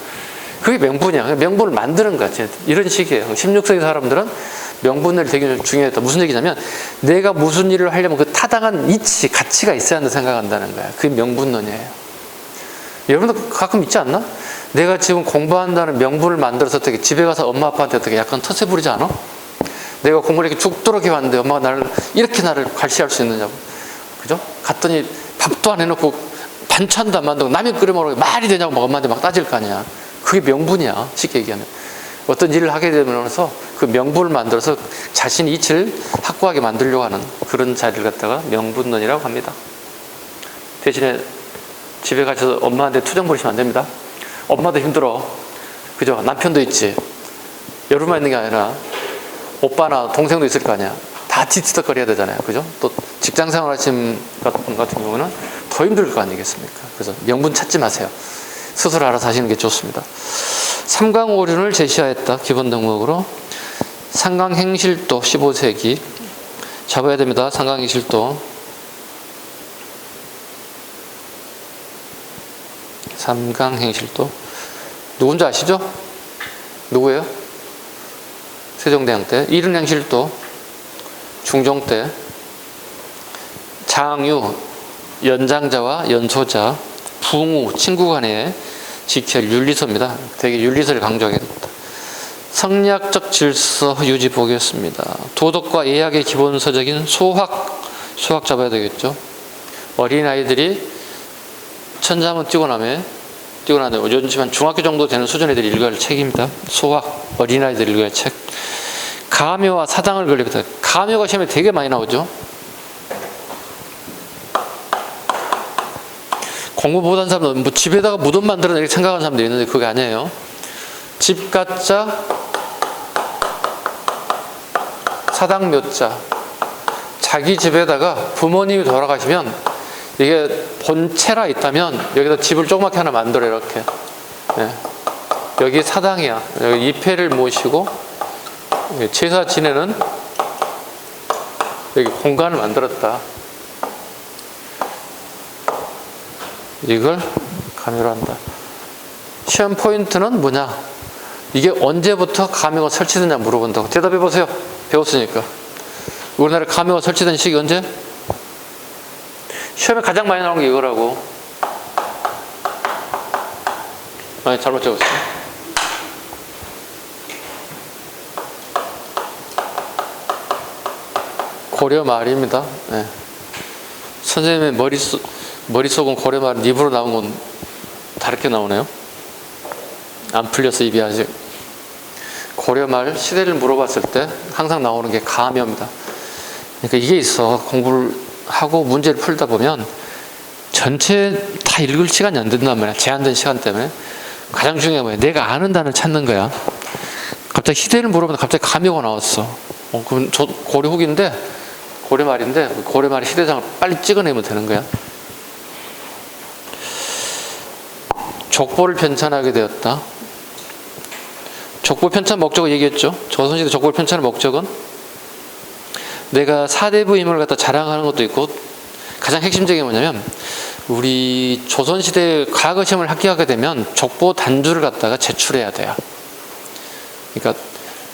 그게 명분이야. 명분을 만드는 거야. 이런 식이에요. 16세기 사람들은 명분을 되게 중요했다. 무슨 얘기냐면 내가 무슨 일을 하려면 그 타당한 이치, 가치가 있어야 한다 생각한다는 거야. 그게 명분론이에요. 여러분도 가끔 있지 않나? 내가 지금 공부한다는 명분을 만들어서 어떻게 집에 가서 엄마 아빠한테 어떻게 약간 텃세 부리지 않아? 내가 공부를 이렇게 죽도록 해왔는데 엄마가 나를 이렇게 나를 관시할 수 있느냐고. 그죠? 갔더니 밥도 안 해놓고 반찬도 안 만들고 남이 끓여 먹으라고 말이 되냐고 막 엄마한테 막 따질 거 아니야. 그게 명분이야. 쉽게 얘기하면. 어떤 일을 하게 되면서 그 명분을 만들어서 자신의 이치를 확고하게 만들려고 하는 그런 자리를 갖다가 명분론이라고 합니다. 대신에 집에 가셔서 엄마한테 투정 부리시면 안 됩니다. 엄마도 힘들어. 그죠? 남편도 있지. 여러분만 있는 게 아니라 오빠나 동생도 있을 거 아니야. 다 뒤치덕거려야 되잖아요. 그죠? 또 직장 생활 하신 분 같은 경우는 더 힘들 거 아니겠습니까? 그래서 명분 찾지 마세요. 스스로 알아서 하시는 게 좋습니다. 삼강오륜을 제시하였다. 기본 덕목으로. 삼강행실도 15세기 잡아야 됩니다. 삼강행실도. 삼강행실도. 누군지 아시죠? 누구예요? 세종대왕 때. 일흔행실도 중종 때. 장유, 연장자와 연소자, 붕우, 친구 간의 직결, 윤리서입니다. 되게 윤리서를 강조하게 됩니다. 성리학적 질서 유지 보겠습니다. 도덕과 예학의 기본서적인 소학 잡아야 되겠죠. 어린아이들이 천자문 띄고 나면 요즘 중학교 정도 되는 수준 애들이 읽어야 할 책입니다. 소학, 어린아이들이 읽어야 할 책. 가묘와 사당을 걸립니다. 가묘가 시험에 되게 많이 나오죠. 공부 못한 사람은 뭐 집에다가 무덤 만들어내 이렇게 생각하는 사람들이 있는데 그게 아니에요. 집 가짜, 사당 묘자. 자기 집에다가 부모님이 돌아가시면 이게 본체라 있다면 여기다 집을 조그맣게 하나 만들어 이렇게. 네. 여기 사당이야. 여기 이패를 모시고 제사 지내는 여기 공간을 만들었다. 이걸 가묘로 한다. 시험 포인트는 뭐냐? 이게 언제부터 가묘가 설치됐냐 물어본다고. 대답해 보세요. 배웠으니까. 우리나라에 가묘가 설치된 시기 언제? 시험에 가장 많이 나오는 게 이거라고. 아니, 잘못 적었어요. 고려 말입니다. 네. 선생님의 머릿속은 고려 말, 입으로 나온 건 다르게 나오네요. 안 풀려서 입이 아직. 고려 말 시대를 물어봤을 때 항상 나오는 게 가묘입니다. 그러니까 이게 있어. 공부를 하고 문제를 풀다 보면 전체 다 읽을 시간이 안 된단 말이야. 제한된 시간 때문에. 가장 중요한 거야. 내가 아는 단어를 찾는 거야. 갑자기 시대를 물어보면 갑자기 가묘가 나왔어. 그럼 저 고려 후기인데, 고려 말인데, 고려 말의 시대장을 빨리 찍어내면 되는 거야. 족보를 편찬하게 되었다. 족보 편찬 목적을 얘기했죠. 조선시대 족보를 편찬의 목적은 내가 사대부 인물을 갖다 자랑하는 것도 있고, 가장 핵심적인 게 뭐냐면 우리 조선시대 과거 시험을 합격하게 되면 족보 단주를 갖다가 제출해야 돼요. 그러니까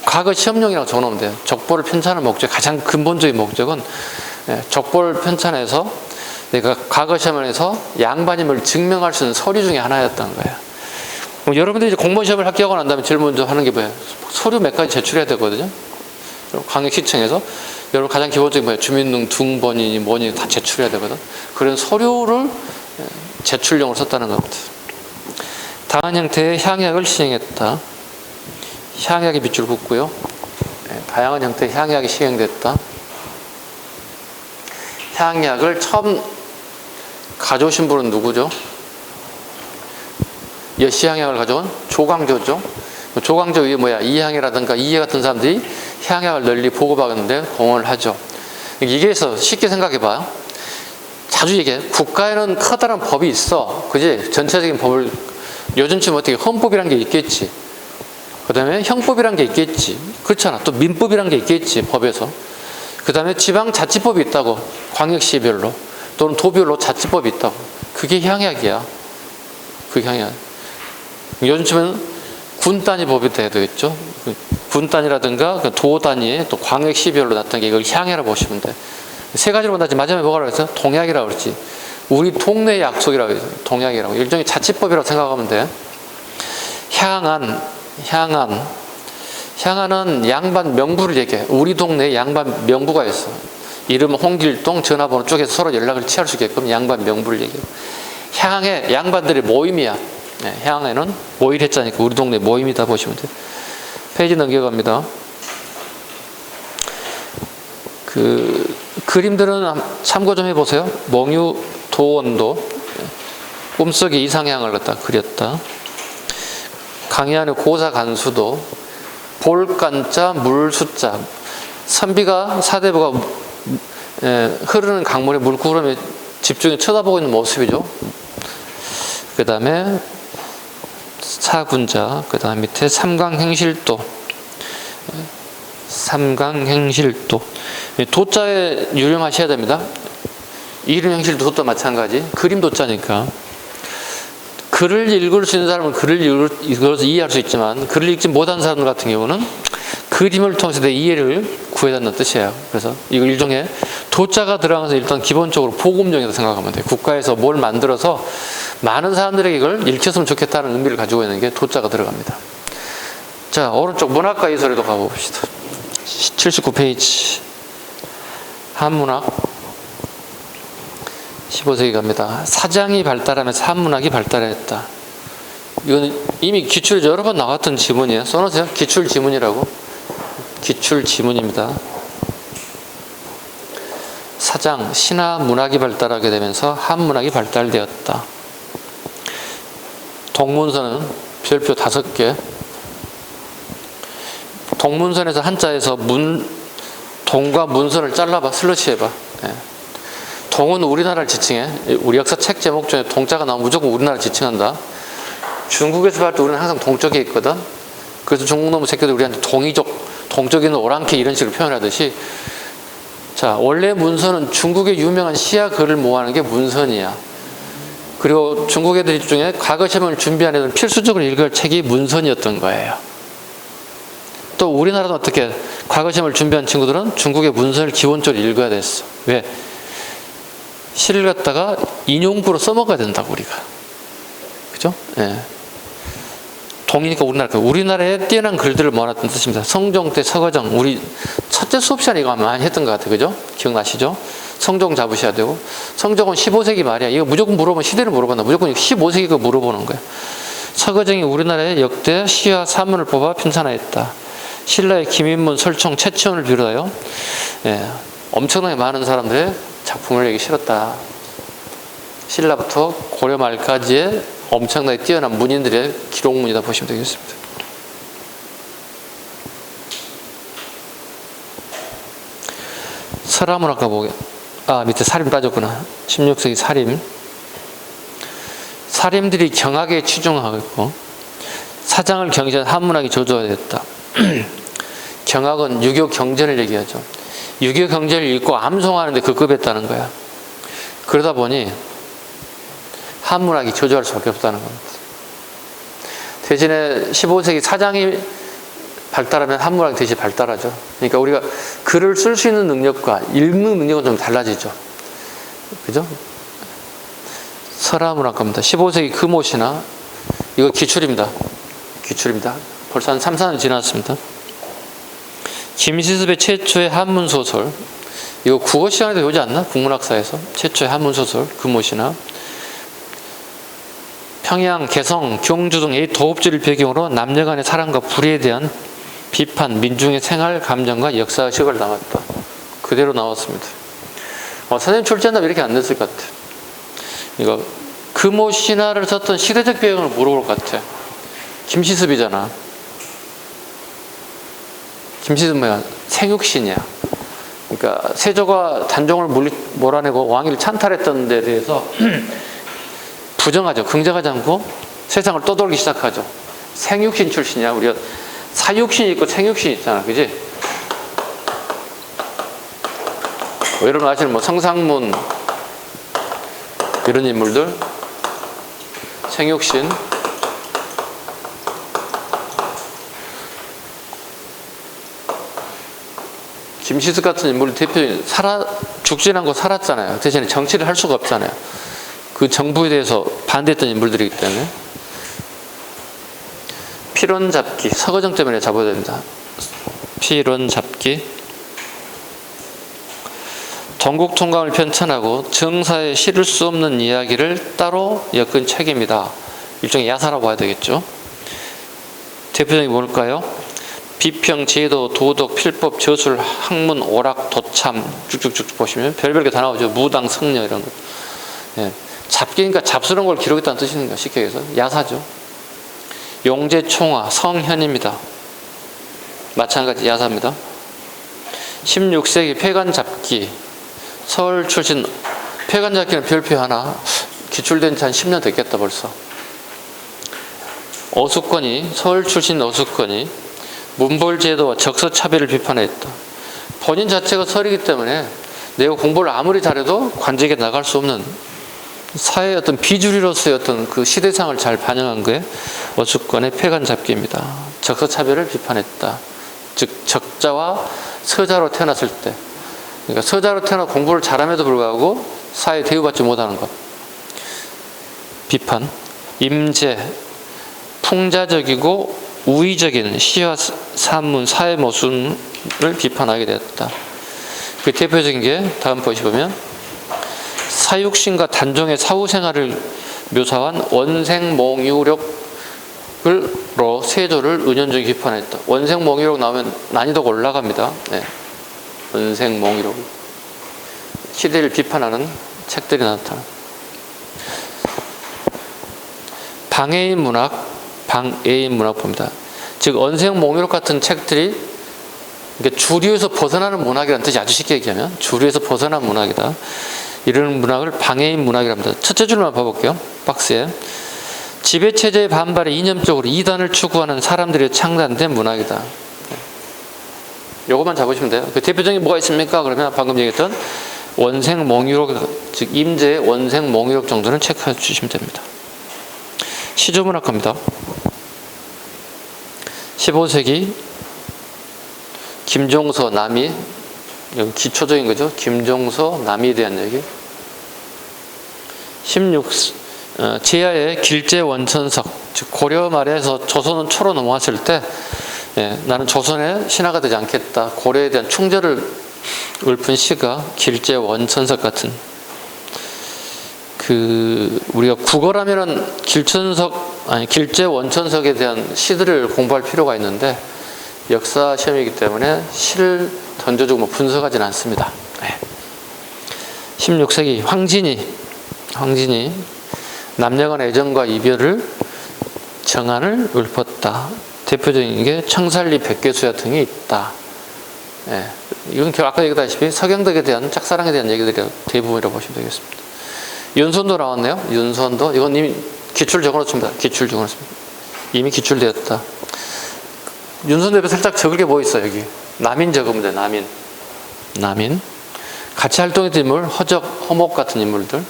과거 시험용이라고 적어놓으면 돼요. 족보를 편찬하는 목적, 가장 근본적인 목적은 족보를 편찬해서 내가 과거 시험에서 양반임을 증명할 수 있는 서류 중에 하나였다는 거예요. 여러분들이 이제 공무원 시험을 합격하고 난 다음에 제일 먼저 하는 게 뭐예요? 서류 몇 가지 제출해야 되거든요. 광역시청에서 여러분 가장 기본적인 뭐예요? 주민등록 등본이니 뭐니 다 제출해야 되거든. 그런 서류를 제출용으로 썼다는 겁니다. 다한 형태의 향약을 시행했다. 향약의 밑줄 긋고요. 다양한 형태의 향약이 시행됐다. 향약을 처음 가져오신 분은 누구죠? 여시향약을 가져온 조광조죠. 조광조 이항이라든가 이해 같은 사람들이 향약을 널리 보고받는데 공헌을 하죠. 이게서 쉽게 생각해봐요. 자주 얘기해. 국가에는 커다란 법이 있어. 그지? 전체적인 법을 요즘쯤 어떻게 헌법이란 게 있겠지. 그 다음에 형법이란 게 있겠지. 그렇잖아. 또 민법이란 게 있겠지. 법에서. 그 다음에 지방자치법이 있다고. 광역시별로 또는 도별로 자치법이 있다고. 그게 향약이야. 그게 향약. 요즘쯤은 군 단위 법이 돼야 되겠죠. 군 단위라든가 도 단위에 또 광역시별로 나타난 게 이걸 향이라고 보시면 돼. 세 가지로 본다지 마지막에 뭐라고 했어? 동약이라고 그랬지. 우리 동네 약속이라고 했어. 동약이라고. 일종의 자치법이라고 생각하면 돼. 향안은 양반 명부를 얘기해. 우리 동네에 양반 명부가 있어. 이름 홍길동, 전화번호 쪽에서 서로 연락을 취할 수 있게끔 양반 명부를 얘기해. 향의 양반들의 모임이야. 네, 향에는 모일했자니까 우리 동네 모임이다 보시면 돼요. 페이지 넘겨갑니다. 그 그림들은 참고 좀 해보세요. 몽유 도원도 꿈속에 이상향을 갖다 그렸다. 강의안의 고사 간수도 볼간자 물수자 선비가 사대부가 흐르는 강물에 물구름에 집중해 쳐다보고 있는 모습이죠. 그 다음에 사군자, 그 다음 밑에 삼강행실도, 도자에 유념하셔야 됩니다. 이름 행실도 도자 마찬가지. 그림 도자니까. 글을 읽을 수 있는 사람은 글을 읽어서 이해할 수 있지만 글을 읽지 못하는 사람들 같은 경우는 그림을 통해서 내 이해를 구해달라는 뜻이에요. 그래서 이거 일종의 도자가 들어가면서 일단 기본적으로 보급용이라고 생각하면 돼요. 국가에서 뭘 만들어서 많은 사람들에게 이걸 읽혔으면 좋겠다는 의미를 가지고 있는 게 도자가 들어갑니다. 자, 오른쪽 문학과 예술에도 가봅시다. 79페이지. 한문학 15세기 갑니다. 사장이 발달하면서 한문학이 발달했다. 이건 이미 기출 여러 번 나왔던 지문이에요. 써놓으세요. 기출 지문이라고. 기출 지문입니다. 사장, 신화 문학이 발달하게 되면서 한문학이 발달되었다. 동문서는 별표 5개. 동문선에서 한자에서 동과 문선을 잘라봐. 슬러시 해봐. 예. 동은 우리나라를 지칭해. 우리 역사 책 제목 중에 동자가 나오면 무조건 우리나라를 지칭한다. 중국에서 볼 때 우리는 항상 동쪽에 있거든. 그래서 중국 놈의 새끼들 우리한테 동쪽에 있는 오랑캐 이런 식으로 표현하듯이, 자, 원래 문선은 중국의 유명한 시야 글을 모아하는 게 문선이야. 그리고 중국 애들 중에 과거 시험을 준비한 애들은 필수적으로 읽을 책이 문선이었던 거예요. 또 우리나라도 어떻게 과거 시험을 준비한 친구들은 중국의 문선을 기본적으로 읽어야 됐어. 왜? 시를 갖다가 인용구로 써먹어야 된다고 우리가. 그죠? 예. 동이니까 우리나라에 뛰어난 글들을 모아놨던 뜻입니다. 성종 때 서거정, 우리 첫째 수업 시간에 이거 많이 했던 것 같아요. 그죠? 기억나시죠? 성종 잡으셔야 되고. 성종은 15세기 말이야. 이거 무조건 물어보면 시대를 물어본다. 무조건 15세기 거 물어보는 거야. 서거정이 우리나라의 역대 시와 사문을 뽑아 편찬하였다. 신라의 김인문, 설총, 최치원을 비롯하여 엄청나게 많은 사람들의 작품을 내기 실었다. 신라부터 고려 말까지의 엄청나게 뛰어난 문인들의 기록문이다 보시면 되겠습니다. 설화문학과 보게. 밑에 사림 빠졌구나. 16세기 사림. 사림들이 경학에 치중하고 사장을 경시한 한문학이 조조화됐다. 경학은 유교 경전을 얘기하죠. 유교 경전을 읽고 암송하는데 그 급했다는 거야. 그러다 보니 한문학이 조조할 수밖에 없다는 겁니다. 대신에 15세기 사장이 발달하면 한문학이 대신 발달하죠. 그러니까 우리가 글을 쓸 수 있는 능력과 읽는 능력은 좀 달라지죠. 그죠? 설화문학과입니다. 15세기 금오시나, 이거 기출입니다. 벌써 한 3, 4년 지났습니다. 김시습의 최초의 한문소설, 이거 국어 시간에도 배우지 않나? 국문학사에서 최초의 한문소설 금오시나. 평양, 개성, 경주 등의 도읍지를 배경으로 남녀 간의 사랑과 불의에 대한 비판, 민중의 생활, 감정과 역사의식을 담았다. 그대로 나왔습니다. 선생님 출제한다면 이렇게 안 됐을 것 같아. 이거 금오 신화를 썼던 시대적 배경을 물어볼 것 같아. 김시습이잖아. 김씨는 뭐야? 생육신이야. 그러니까 세조가 단종을 몰아내고 왕위를 찬탈했던 데 대해서 부정하죠. 긍정하지 않고 세상을 떠돌기 시작하죠. 생육신 출신이야. 우리가 사육신이 있고 생육신이 있잖아. 그지? 여러분 아시는 뭐 성상문 이런 인물들 생육신 김시숙 같은 인물이 대표적인 죽진 않고 살았잖아요. 대신에 정치를 할 수가 없잖아요. 그 정부에 대해서 반대했던 인물들이기 때문에 필원 잡기 서거정 때문에 잡아야 됩니다. 필원 잡기 전국 통감을 편찬하고 정사에 실을 수 없는 이야기를 따로 엮은 책입니다. 일종의 야사라고 봐야 되겠죠. 대표적인 게 뭘까요? 비평, 제도, 도덕, 필법, 저술, 학문, 오락, 도참 쭉쭉쭉 보시면 별별 게 다 나오죠. 무당, 성녀 이런 것. 예. 잡기니까 잡스러운 걸 기록했다는 뜻이니까 쉽게 얘기해서 야사죠. 용제, 총화, 성현입니다. 마찬가지 야사입니다. 16세기 폐간 잡기 서울 출신 폐간 잡기는 별표 하나 기출된 지 한 10년 됐겠다 벌써. 어수권이 서울 출신 어수권이 문벌제도와 적서차별을 비판했다. 본인 자체가 설이기 때문에 내가 공부를 아무리 잘해도 관직에 나갈 수 없는 사회의 어떤 비주류로서의 어떤 그 시대상을 잘 반영한 거에 어수권의 폐간 잡기입니다. 적서차별을 비판했다. 즉 적자와 서자로 태어났을 때, 그러니까 서자로 태어나 공부를 잘함에도 불구하고 사회에 대우받지 못하는 것. 비판. 임제, 풍자적이고 우의적인 시와 산문, 사회 모순을 비판하게 되었다. 그 대표적인 게 다음 보시면 사육신과 단종의 사후 생활을 묘사한 원생몽유록으로 세조를 은연중에 비판했다. 원생몽유록 나오면 난이도가 올라갑니다. 네. 원생몽유록 시대를 비판하는 책들이 나타나. 방해인 문학, 방해인 문학 봅니다. 즉 원생몽유록 같은 책들이 주류에서 벗어나는 문학이라는 뜻이 아주 쉽게 얘기하면 주류에서 벗어난 문학이다. 이런 문학을 방해인 문학이라고 합니다. 첫째 줄만 봐볼게요. 박스에. 지배체제의 반발에 이념적으로 이단을 추구하는 사람들이 창단된 문학이다. 요것만 잡으시면 돼요. 그 대표적인 뭐가 있습니까? 그러면 방금 얘기했던 원생몽유록, 즉 임제의 원생몽유록 정도는 체크해 주시면 됩니다. 시조문학입니다. 15세기 김종서, 남이, 기초적인 거죠. 김종서, 남이에 대한 얘기. 16, 제야의 길제원천석, 즉 고려 말에서 조선은 초로 넘어왔을 때 나는 조선의 신하가 되지 않겠다. 고려에 대한 충절을 읊은 시가 길제원천석 같은, 우리가 국어라면은 길제원천석에 대한 시들을 공부할 필요가 있는데 역사 시험이기 때문에 시를 던져주고 분석하지는 않습니다. 16세기 황진이 남녀간 애정과 이별을 정안을 읊었다. 대표적인 게 청살리 백개수야 등이 있다. 이건 아까 얘기했다시피 서경덕에 대한 짝사랑에 대한 얘기들이 대부분이라고 보시면 되겠습니다. 윤선도 나왔네요. 윤선도. 이건 이미 기출 적어놓습니다. 기출 적어놓습니다. 이미 기출되었다. 윤선도 옆에 살짝 적을 게 뭐 있어, 여기. 남인 적으면 돼, 남인. 같이 활동했던 인물, 허적, 허목 같은 인물들.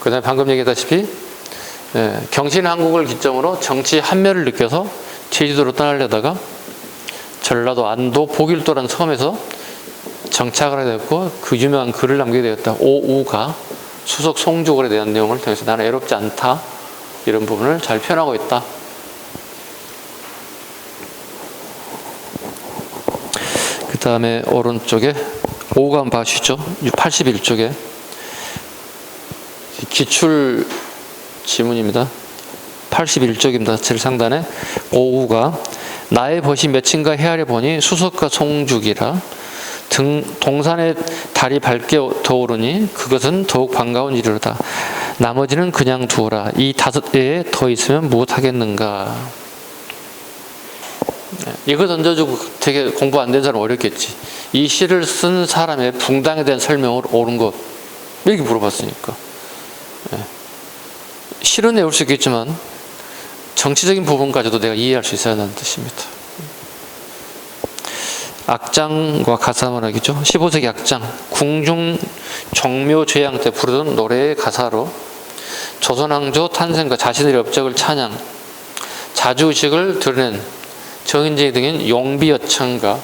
그 다음에 방금 얘기했다시피, 경신한국을 기점으로 정치 한멸을 느껴서 제주도로 떠나려다가 전라도 안도 보길도라는 섬에서 정착을 하게 되었고, 그 유명한 글을 남기게 되었다. 오우가 수석 송주글에 대한 내용을 통해서 나는 애롭지 않다. 이런 부분을 잘 표현하고 있다. 그 다음에 오른쪽에 오우가 한번 봐주시죠. 81쪽에 기출 지문입니다. 81쪽입니다. 제일 상단에 오우가 나의 벗이 몇인가 헤아려 보니 수석과 송죽이라 동산의 달이 밝게 떠오르니 그것은 더욱 반가운 일이로다. 나머지는 그냥 두어라. 이 5개에 더 있으면 무엇하겠는가. 이거 던져주고 되게 공부 안 된 사람 어렵겠지. 이 시를 쓴 사람의 붕당에 대한 설명을 옳은 것 이렇게 물어봤으니까. 시는 외울 수 있겠지만 정치적인 부분까지도 내가 이해할 수 있어야 한다는 뜻입니다. 악장과 가사문학이죠. 15세기 악장, 궁중 정묘죄양 때 부르던 노래의 가사로 조선왕조 탄생과 자신의 업적을 찬양, 자주의식을 드러낸 정인재 등인 용비어창가.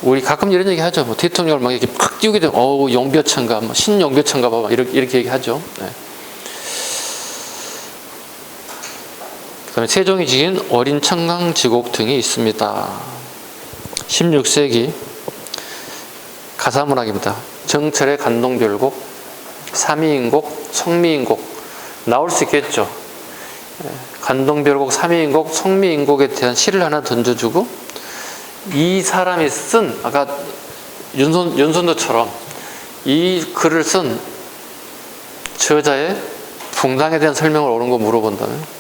우리 가끔 이런 얘기 하죠. 뭐 대통령을 막 이렇게 팍 띄우게 되면 용비어창가, 뭐 신용비어창가 봐봐 이렇게 얘기하죠. 그다음에 세종이 지은 어린 청강지곡 등이 있습니다. 16세기 가사문학입니다. 정철의 간동별곡, 삼위인곡, 성미인곡 나올 수 있겠죠. 간동별곡, 삼위인곡, 성미인곡에 대한 시를 하나 던져주고 이 사람이 쓴 아까 윤선도처럼 이 글을 쓴 저자의 붕당에 대한 설명을 옳은 거 물어본다면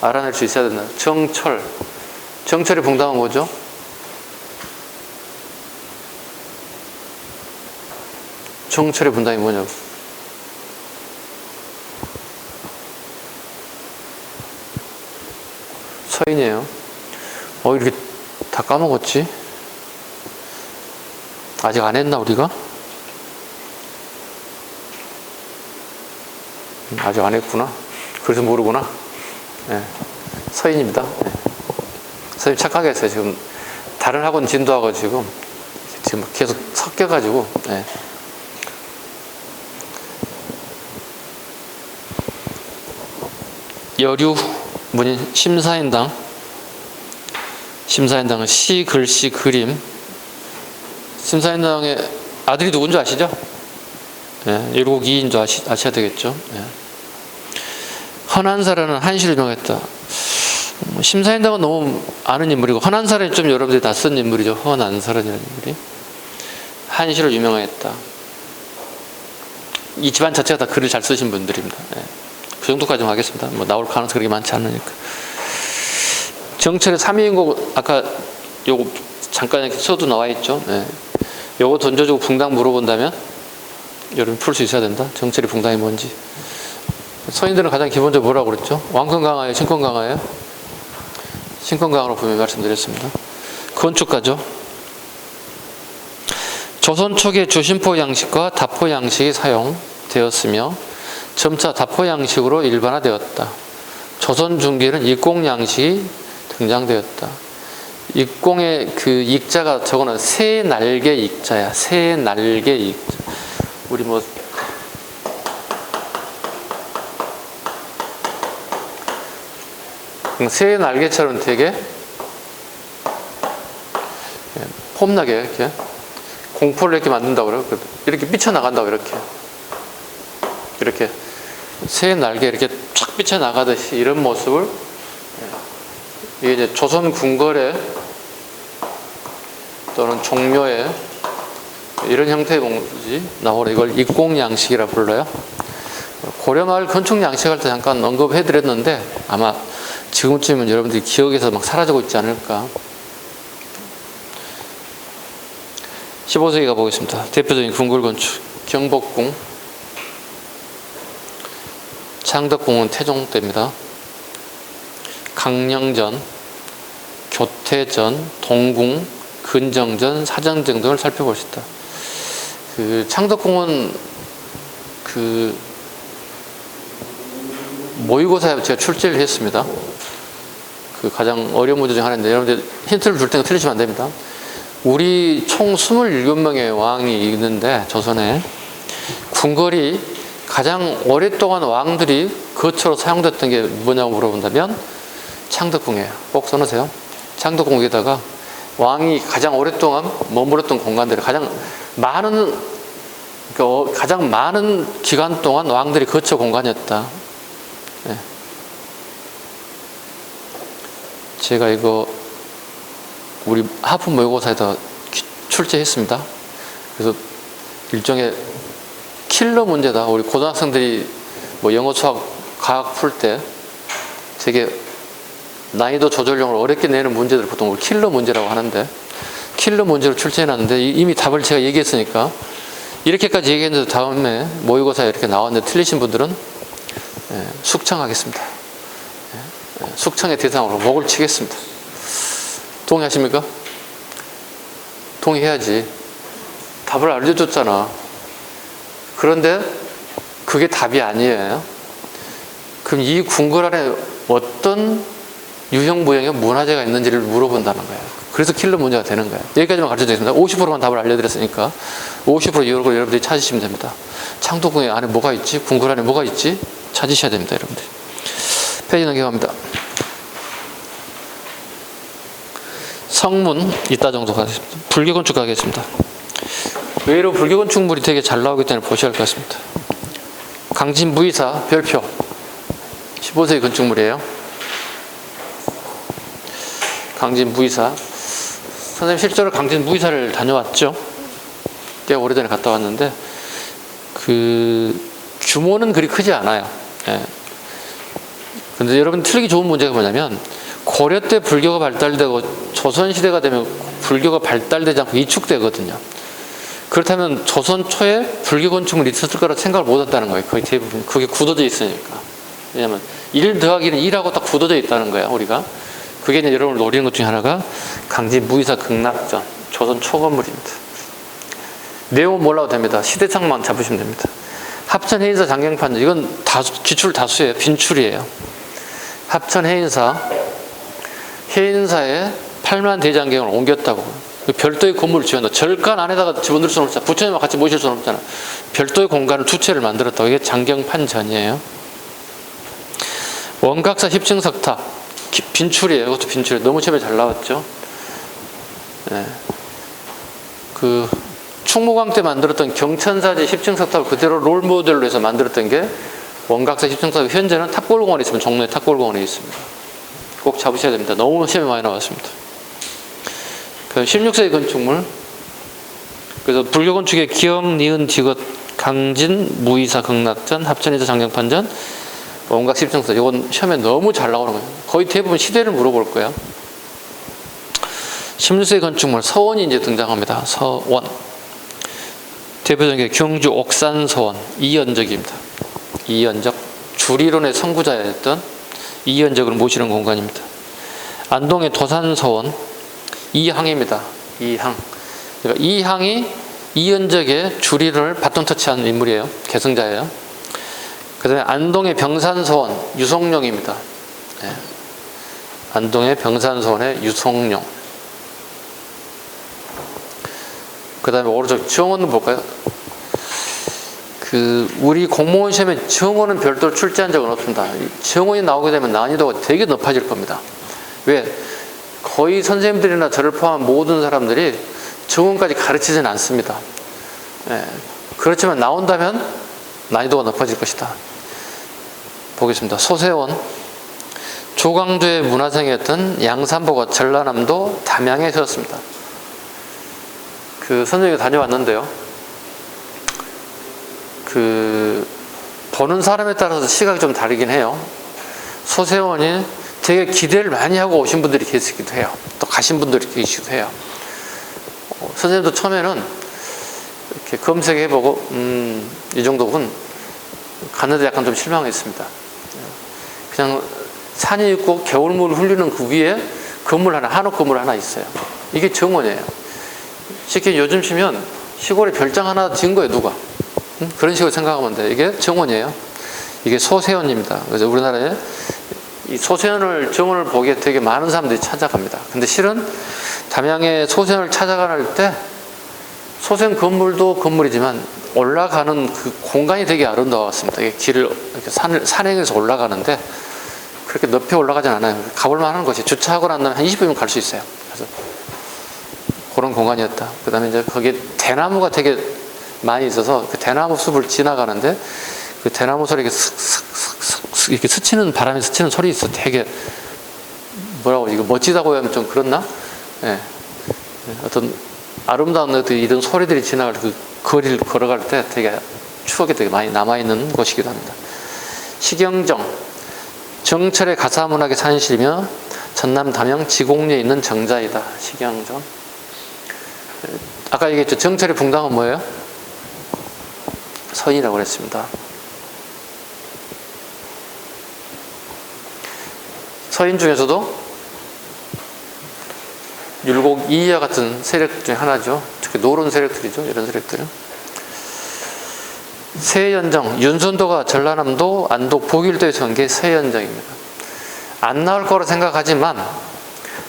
알아낼 수 있어야 된다. 정철의 붕당은 뭐죠? 정철의 붕당이 뭐냐고. 서인이에요. 이렇게 다 까먹었지? 아직 안 했나 우리가? 아직 안 했구나. 그래서 모르구나. 서인입니다. 선생님 착하게 했어요. 지금 다른 학원 진도하고 지금 계속 섞여가지고. 여류 문인 심사인당은 시, 글씨, 그림. 심사인당의 아들이 누군지 아시죠? 일국 이인도 아셔야 되겠죠. 헌한사라는 한시를 유명했다. 심사인당은 너무 아는 인물이고 헌한사라는 좀 여러분들이 낯선 인물이죠. 헌안사라는 인물이 한시로 유명했다. 이 집안 자체가 다 글을 잘 쓰신 분들입니다. 그 정도까지만 하겠습니다. 뭐 나올 가능성이 그렇게 많지 않으니까. 정철의 삼위인곡 아까 요거 잠깐 이렇게 써도 나와 있죠. 요거 던져주고 붕당 물어본다면 여러분 풀 수 있어야 된다. 정철의 붕당이 뭔지. 서인들은 가장 기본적으로 뭐라고 그랬죠? 왕권강화예요? 신권강화예요? 신권강화로 분명히 말씀드렸습니다. 건축가죠. 조선 초기에 주심포 양식과 다포 양식이 사용되었으며 점차 다포 양식으로 일반화되었다. 조선 중기에는 익공 양식이 등장되었다. 익공의 그 익자가 저거는 새 날개 익자야. 새 날개 익자. 우리 뭐 새 날개처럼 되게 폼나게 이렇게 공포를 이렇게 만든다고 그래요. 이렇게 삐쳐나간다고 이렇게 새 날개 이렇게 쫙 삐쳐나가듯이 이런 모습을 이게 이제 조선 궁궐에 또는 종묘에 이런 형태의 공지 나오고 이걸 익공 양식이라 불러요. 고려마을 건축 양식할 때 잠깐 언급해드렸는데 아마 지금쯤은 여러분들이 기억에서 막 사라지고 있지 않을까. 15세기 가보겠습니다. 대표적인 궁궐 건축 경복궁, 창덕궁은 태종 때입니다. 강령전, 교태전, 동궁, 근정전, 사정전 등을 살펴볼 수 있다. 그 창덕궁은 그 모의고사에 제가 출제를 했습니다. 그 가장 어려운 문제 중 하나인데 여러분들 힌트를 줄 때는 틀리시면 안 됩니다. 우리 총 27명의 왕이 있는데 조선에 궁궐이 가장 오랫동안 왕들이 거처로 사용됐던 게 뭐냐고 물어본다면 창덕궁이에요. 꼭 써놓으세요. 창덕궁에다가 왕이 가장 오랫동안 머물렀던 공간들이 가장 많은 기간 동안 왕들이 거처 공간이었다. 제가 이거 우리 하프 모의고사에다 출제했습니다. 그래서 일종의 킬러 문제다. 우리 고등학생들이 뭐 영어, 수학, 과학 풀 때 되게 난이도 조절용으로 어렵게 내는 문제들 보통 킬러 문제라고 하는데, 킬러 문제로 출제해놨는데 이미 답을 제가 얘기했으니까 이렇게까지 얘기했는데 다음에 모의고사에 이렇게 나왔는데 틀리신 분들은 숙청하겠습니다. 숙청의 대상으로 목을 치겠습니다. 동의하십니까? 동의해야지. 답을 알려줬잖아. 그런데 그게 답이 아니에요. 그럼 이 궁궐 안에 어떤 유형 무형의 문화재가 있는지를 물어본다는 거예요. 그래서 킬러 문제가 되는 거예요. 여기까지만 가르쳐드리겠습니다. 50%만 답을 알려드렸으니까 50% 이걸 여러분들이 찾으시면 됩니다. 창덕궁 안에 뭐가 있지? 궁궐 안에 뭐가 있지? 찾으셔야 됩니다, 여러분들. 페이지 넘겨갑니다. 성문 이따 정도 가겠습니다. 불교 건축 가겠습니다. 의외로 불교 건축물이 되게 잘 나오기 때문에 보셔야 할 것 같습니다. 강진 무의사 별표 15세기 건축물이에요. 강진 무의사. 선생님 실제로 강진 무의사를 다녀왔죠. 꽤 오래전에 갔다 왔는데 그 규모는 그리 크지 않아요. 근데 여러분 틀리기 좋은 문제가 뭐냐면 고려 때 불교가 발달되고 조선시대가 되면 불교가 발달되지 않고 이축되거든요. 그렇다면 조선 초에 불교 건축물이 있었을 거라 생각을 못 했다는 거예요. 거의 대부분. 그게 굳어져 있으니까. 왜냐하면 1 더하기는 2라고 딱 굳어져 있다는 거예요, 우리가. 그게 이제 여러분을 노리는 것 중에 하나가 강진 무의사 극락전, 조선 초건물입니다. 내용은 몰라도 됩니다. 시대상만 잡으시면 됩니다. 합천 해인사 장경판전, 이건 기출 다수예요. 빈출이에요. 합천 해인사에 8만 대장경을 옮겼다고. 별도의 건물을 지었다. 절간 안에다가 집어넣을 수는 없잖아. 부처님과 같이 모실 수는 없잖아. 별도의 공간을 두 채를 만들었다고. 이게 장경판전이에요. 원각사 십층석탑 빈출이에요. 이것도 빈출이에요. 너무 처음에 잘 나왔죠. 그 충무광 때 만들었던 경천사지 십층석탑을 그대로 롤모델로 해서 만들었던 게 원각사 십층석탑. 현재는 탑골공원에 있으면 종로에 탑골공원에 있습니다. 꼭 잡으셔야 됩니다. 너무 시험에 많이 나왔습니다. 16세기 건축물. 그래서 불교 건축의 기역, 니은, 디귿, 강진, 무의사, 극락전, 합천에서 장경판전, 원각 십층석. 이건 시험에 너무 잘 나오는 거예요. 거의 대부분 시대를 물어볼 거예요. 16세기 건축물 서원이 이제 등장합니다. 서원. 대표적인 게 경주 옥산서원 이연적입니다. 이연적. 주리론의 선구자였던 이연적을 모시는 공간입니다. 안동의 도산서원 이항입니다. 이항. 그러니까 이항이 이연적의 주리를 바톤 터치한 인물이에요. 계승자예요. 그 다음에 안동의 병산서원 유성룡입니다. 안동의 병산서원의 유성룡. 그 다음에 오른쪽 정원은 볼까요? 우리 공무원 시험에 정원은 별도로 출제한 적은 없습니다. 정원이 나오게 되면 난이도가 되게 높아질 겁니다. 왜? 거의 선생님들이나 저를 포함한 모든 사람들이 정원까지 가르치지는 않습니다. 그렇지만 나온다면 난이도가 높아질 것이다. 보겠습니다. 소세원. 조광조의 문화생이었던 양산보가 전라남도 담양에 세웠습니다. 선생님이 다녀왔는데요. 보는 사람에 따라서 시각이 좀 다르긴 해요. 소세원이 되게 기대를 많이 하고 오신 분들이 계시기도 해요. 또 가신 분들이 계시기도 해요. 선생님도 처음에는 이렇게 검색해보고 이 정도군 갔는데 약간 좀 실망했습니다. 그냥 산이 있고 겨울물 흘리는 그 위에 건물 하나, 한옥 건물 하나 있어요. 이게 정원이에요. 쉽게 요즘 치면 시골에 별장 하나 지은 거예요, 누가. 그런 식으로 생각하면 돼요. 이게 정원이에요. 이게 소세원입니다. 그래서 우리나라에 이 소세원을, 정원을 보기에 되게 많은 사람들이 찾아갑니다. 근데 실은 담양에 소세원을 찾아갈 때 소세원 건물도 건물이지만 올라가는 그 공간이 되게 아름다웠습니다. 이게 길을 이렇게 산행해서 올라가는데 그렇게 높이 올라가진 않아요. 가볼 만한 곳이 주차하고 난 다음에 한 20분이면 갈 수 있어요. 그래서 그런 공간이었다. 그 다음에 이제 거기에 대나무가 되게 많이 있어서 그 대나무 숲을 지나가는데 그 대나무 소리 이렇게 스치는, 바람에 스치는 소리 있어. 되게 뭐라고, 이거 멋지다고 하면 좀 그렇나? 어떤 아름다운 이런 소리들이 지나갈 그 거리를 걸어갈 때 되게 추억이 되게 많이 남아있는 곳이기도 합니다. 시경정. 정철의 가사문학의 산실이며 전남 담양 지곡리에 있는 정자이다. 식양전. 아까 얘기했죠. 정철의 붕당은 뭐예요? 서인이라고 그랬습니다. 서인 중에서도 율곡 이이와 같은 세력 중에 하나죠. 특히 노론 세력들이죠. 이런 세력들은. 세연정, 윤선도가 전라남도 안독 보길도에 선 게 세연정입니다. 안 나올 거라 생각하지만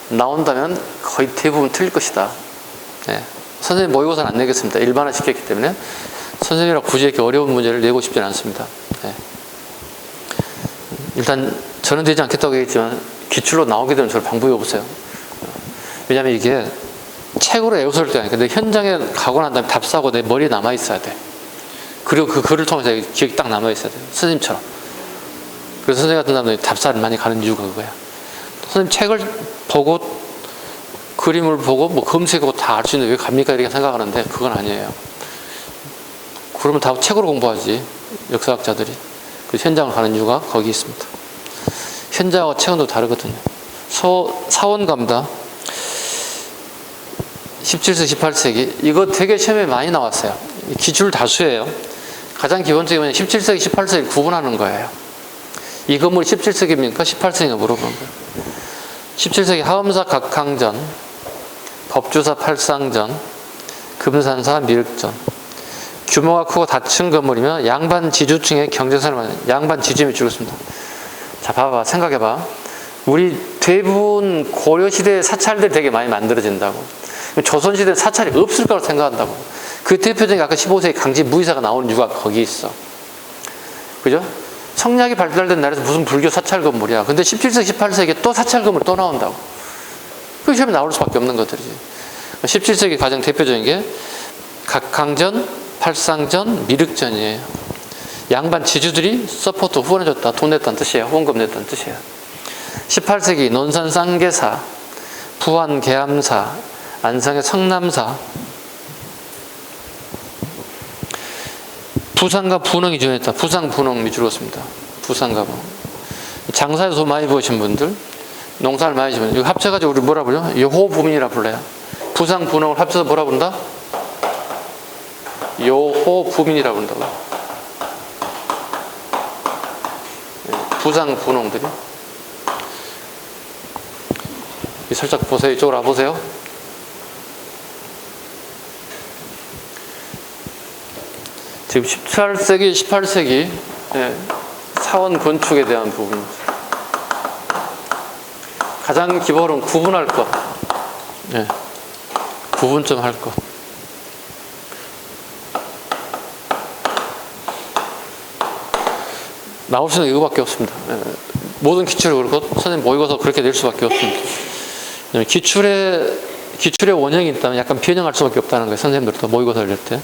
나온다면 거의 대부분 틀릴 것이다. 네. 선생님 모의고사는 안 내겠습니다. 일반화 시켰기 때문에 선생님이랑 굳이 이렇게 어려운 문제를 내고 싶지는 않습니다. 네. 일단 저는 되지 않겠다고 얘기했지만 기출로 나오게 되면 저를 방법이 없어요. 왜냐하면 이게 책으로 외웠을 때 아니니까 근데 현장에 가고 난 다음에 답 싸고 내 머리에 남아있어야 돼. 그리고 그 글을 통해서 기억이 딱 남아있어야 돼. 선생님처럼. 그래서 선생님 같은 사람들이 답사를 많이 가는 이유가 그거야. 선생님 책을 보고 그림을 보고 뭐 검색하고 다 알 수 있는데 왜 갑니까? 이렇게 생각하는데 그건 아니에요. 그러면 다 책으로 공부하지. 역사학자들이. 그 현장을 가는 이유가 거기 있습니다. 현장과 체험도 다르거든요. 사원가입니다. 17세기, 18세기. 이거 되게 시험에 많이 나왔어요. 기출 다수예요. 가장 기본적인 건 17세기, 18세기를 구분하는 거예요. 이 건물이 17세기입니까? 18세기인가 물어보는 거예요. 17세기 하엄사 각항전, 법주사 팔상전, 금산사 미륵전. 규모가 크고 닫힌 건물이면 양반 지주층의 경제선을 말하는 양반 지주임이 줄었습니다. 자, 봐봐. 생각해봐. 우리 대부분 고려시대에 사찰들이 되게 많이 만들어진다고. 조선시대에 사찰이 없을 거라고 생각한다고. 그 대표적인 아까 15세기 강지 무의사가 나오는 이유가 거기 있어. 그죠? 성리학이 발달된 나라에서 무슨 불교 사찰 건물이야. 근데 17세기, 18세기에 또 사찰 건물 또 나온다고. 그 시험에 나올 수밖에 없는 것들이지. 17세기 가장 대표적인 게 각항전, 팔상전, 미륵전이에요. 양반 지주들이 서포트 후원해줬다. 돈 냈다는 뜻이에요. 후원금 냈다는 뜻이에요. 18세기 논산 쌍계사, 부안 계암사, 안성의 성남사, 부산과 분홍이 지원했다. 부산, 분홍이 줄었습니다. 부산과 분홍. 장사에서 많이 보신 분들, 농사를 많이 지은 분들, 이거 합쳐가지고 우리 뭐라 부르죠? 여호부민이라 불러요. 부산, 분홍을 합쳐서 뭐라 부른다? 여호부민이라 부른다고. 부산, 분홍들이. 살짝 보세요. 이쪽으로 와보세요. 지금 17세기, 18세기 사원 건축에 대한 부분입니다. 가장 기본은 구분할 것. 구분 좀 할 것. 나올 수 있는 이거밖에 없습니다. 모든 기출을 그렇고 선생님 모의고사 그렇게 낼 수밖에 없습니다. 기출의 원형이 있다면 약간 변형할 수밖에 없다는 거예요. 선생님들도 모의고사를 낼 때.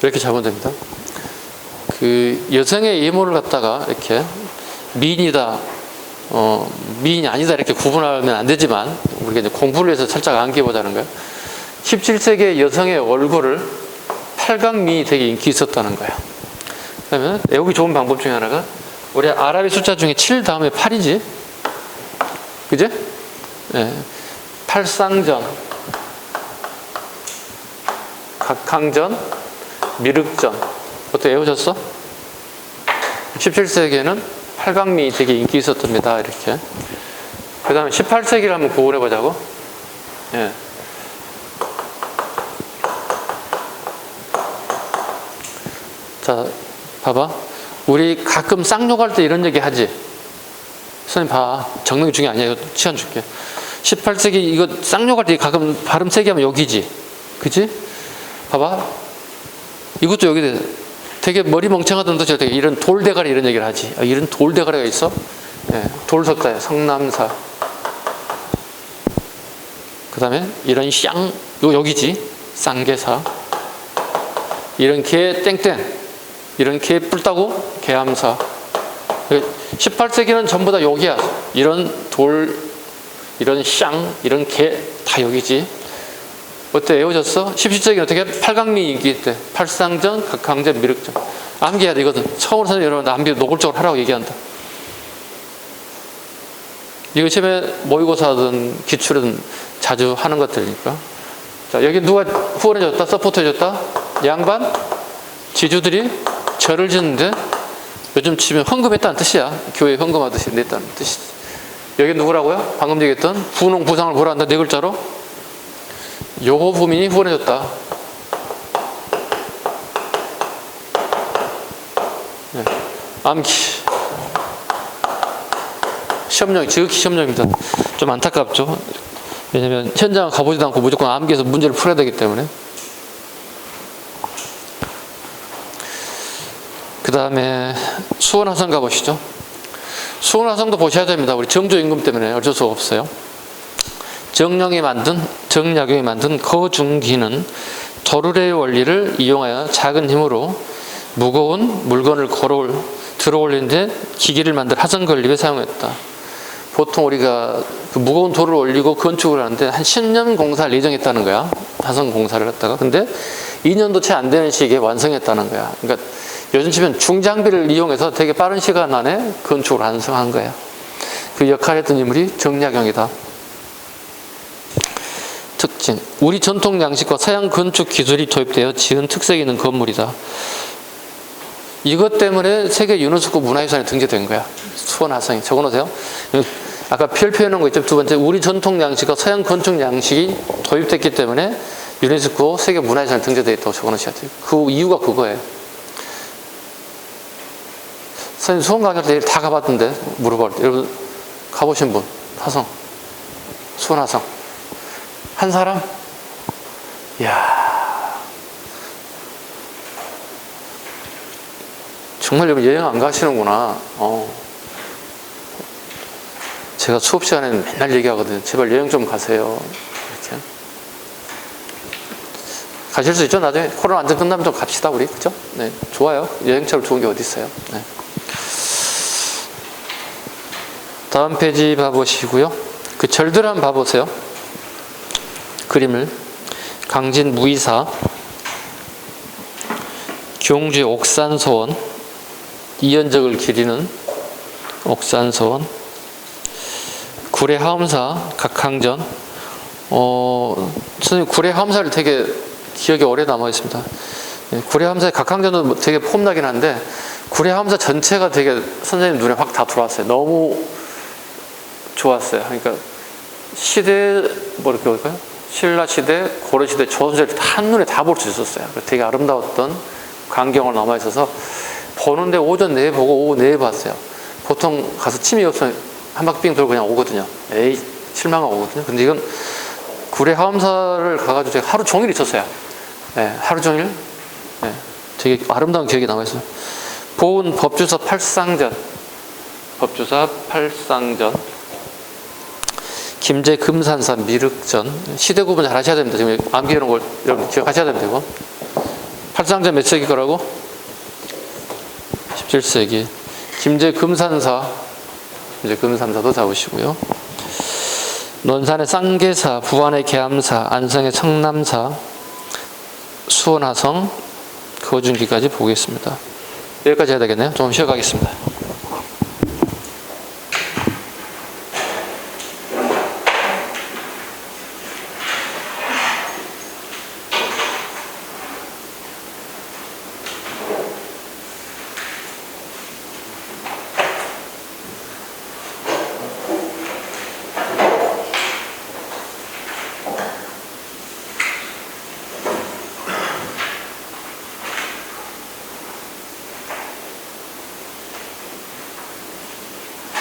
이렇게 잡으면 됩니다. 그 여성의 예모를 갖다가 이렇게 미인이다, 미인이 아니다 이렇게 구분하면 안 되지만 우리가 이제 공부를 해서 살짝 안겨보자는 거예요. 17세기의 여성의 얼굴을 팔각미인이 되게 인기 있었다는 거예요. 그러면 외우기 좋은 방법 중에 하나가 우리 아랍의 숫자 중에 7 다음에 8이지, 그죠? 팔상전, 각항전, 미륵전. 그것도 외우셨어? 17세기에는 팔각미인이 되게 인기 있었답니다. 이렇게. 그 다음에 18세기를 한번 구분해 보자고. 자, 봐봐. 우리 가끔 쌍욕할 때 이런 얘기 하지. 선생님 봐. 적는 게 중요해. 아니야. 이거 시간 줄게. 18세기 이거 쌍욕할 때 가끔 발음 세게 하면 여기지. 그치? 봐봐. 이것도 여기 되게 머리 멍청하던 뜻이 되게 이런 돌대가리 이런 얘기를 하지. 이런 돌대가리가 있어? 돌석자야. 성남사. 그 다음에 이런 쌍, 이거 여기지. 쌍계사. 이런 개 땡땡. 이런 개 뿔따구 개암사. 18세기는 전부 다 여기야. 이런 돌, 이런 쌍, 이런 개 다 여기지. 어때? 외워졌어? 17세기는 어떻게? 팔강미 인기 때 팔상전, 각항전, 미륵전. 암기해야 돼 이거는. 처음으로 선생님 여러분 암기 노골적으로 하라고 얘기한다. 이거 시험에 모의고사든 기출이든 자주 하는 것들이니까. 자, 여기 누가 후원해줬다? 서포트해줬다? 양반? 지주들이 절을 짓는데 요즘 치면 헌금했다는 뜻이야. 교회에 헌금하듯이 냈다는 뜻이지. 여기 누구라고요? 방금 얘기했던 부농 부상을 보란다 네 글자로 요호 부민이 후원해줬다. 네. 암기 시험용 지극히 시험용입니다. 좀 안타깝죠. 왜냐면 현장 가보지도 않고 무조건 암기해서 문제를 풀어야 되기 때문에. 그 다음에 수원화성 가보시죠. 수원화성도 보셔야 됩니다. 우리 정조임금 때문에 어쩔 수가 없어요. 정약용이 만든 거중기는 도르래의 원리를 이용하여 작은 힘으로 무거운 물건을 들어올리는 데 기기를 만들 하성 건립에 사용했다. 보통 우리가 그 무거운 돌을 올리고 건축을 하는데 한 10년 공사를 예정했다는 거야. 하성 공사를 했다가. 근데 2년도 채 안 되는 시기에 완성했다는 거야. 그러니까 요즘 치면 중장비를 이용해서 되게 빠른 시간 안에 건축을 완성한 거야. 그 역할을 했던 인물이 정약용이다. 특징. 우리 전통 양식과 서양 건축 기술이 도입되어 지은 특색 있는 건물이다. 이것 때문에 세계 유네스코 문화유산에 등재된 거야. 수원화성이. 적어놓으세요. 아까 별 표현한 거 있죠. 두 번째, 우리 전통 양식과 서양 건축 양식이 도입됐기 때문에 유네스코 세계 문화유산에 등재되어 있다고 적어놓으셔야 돼요. 그 이유가 그거예요. 선생님 수원 강의할 때 다 가봤던데 물어볼 때 여러분 가보신 분? 화성, 수원화성 한 사람? 이야, 정말 여러분 여행 안 가시는구나. 제가 수업 시간에 맨날 얘기하거든요. 제발 여행 좀 가세요. 이렇게. 가실 수 있죠? 나중에 코로나 완전 끝나면 좀 갑시다 우리. 그죠? 네, 좋아요. 여행처럼 좋은 게 어디 있어요? 네. 다음 페이지 봐보시고요. 그 절들 한번 봐보세요. 그림을. 강진 무이사, 경주의 옥산서원, 이연적을 기리는 옥산서원, 구례 하엄사 각항전. 선생님 구례 하엄사를 되게 기억에 오래 남아 있습니다. 구례 하엄사의 각항전도 되게 폼나긴 한데 구례 하엄사 전체가 되게 선생님 눈에 확 다 들어왔어요. 너무 좋았어요. 그러니까 시대 뭐 이렇게 볼까요? 신라 시대, 고려 시대, 조선 시대 한눈에 다 볼 수 있었어요. 되게 아름다웠던 광경을 남아 있어서 보는데 오전 내에 보고 오후 내에 봤어요. 보통 가서 침이 없으면 한 바퀴 빙 돌고 그냥 오거든요. 에이 실망하고 오거든요. 근데 이건 구례 하엄사를 가가지고 제가 하루 종일 있었어요. 네, 하루 종일. 네, 되게 아름다운 기억이 남아 있어요. 보은 법주사 팔상전, 법주사 팔상전. 김제 금산사 미륵전. 시대 구분 잘 하셔야 됩니다. 지금 암기하는 걸 여러분 기억하셔야 됩니다. 이거. 팔상전 몇 세기 거라고? 17세기. 김제 금산사, 이제 금산사도 잡으시고요. 논산의 쌍계사, 부안의 계암사, 안성의 청남사, 수원화성, 거중기까지 보겠습니다. 여기까지 해야 되겠네요. 좀 쉬어가겠습니다.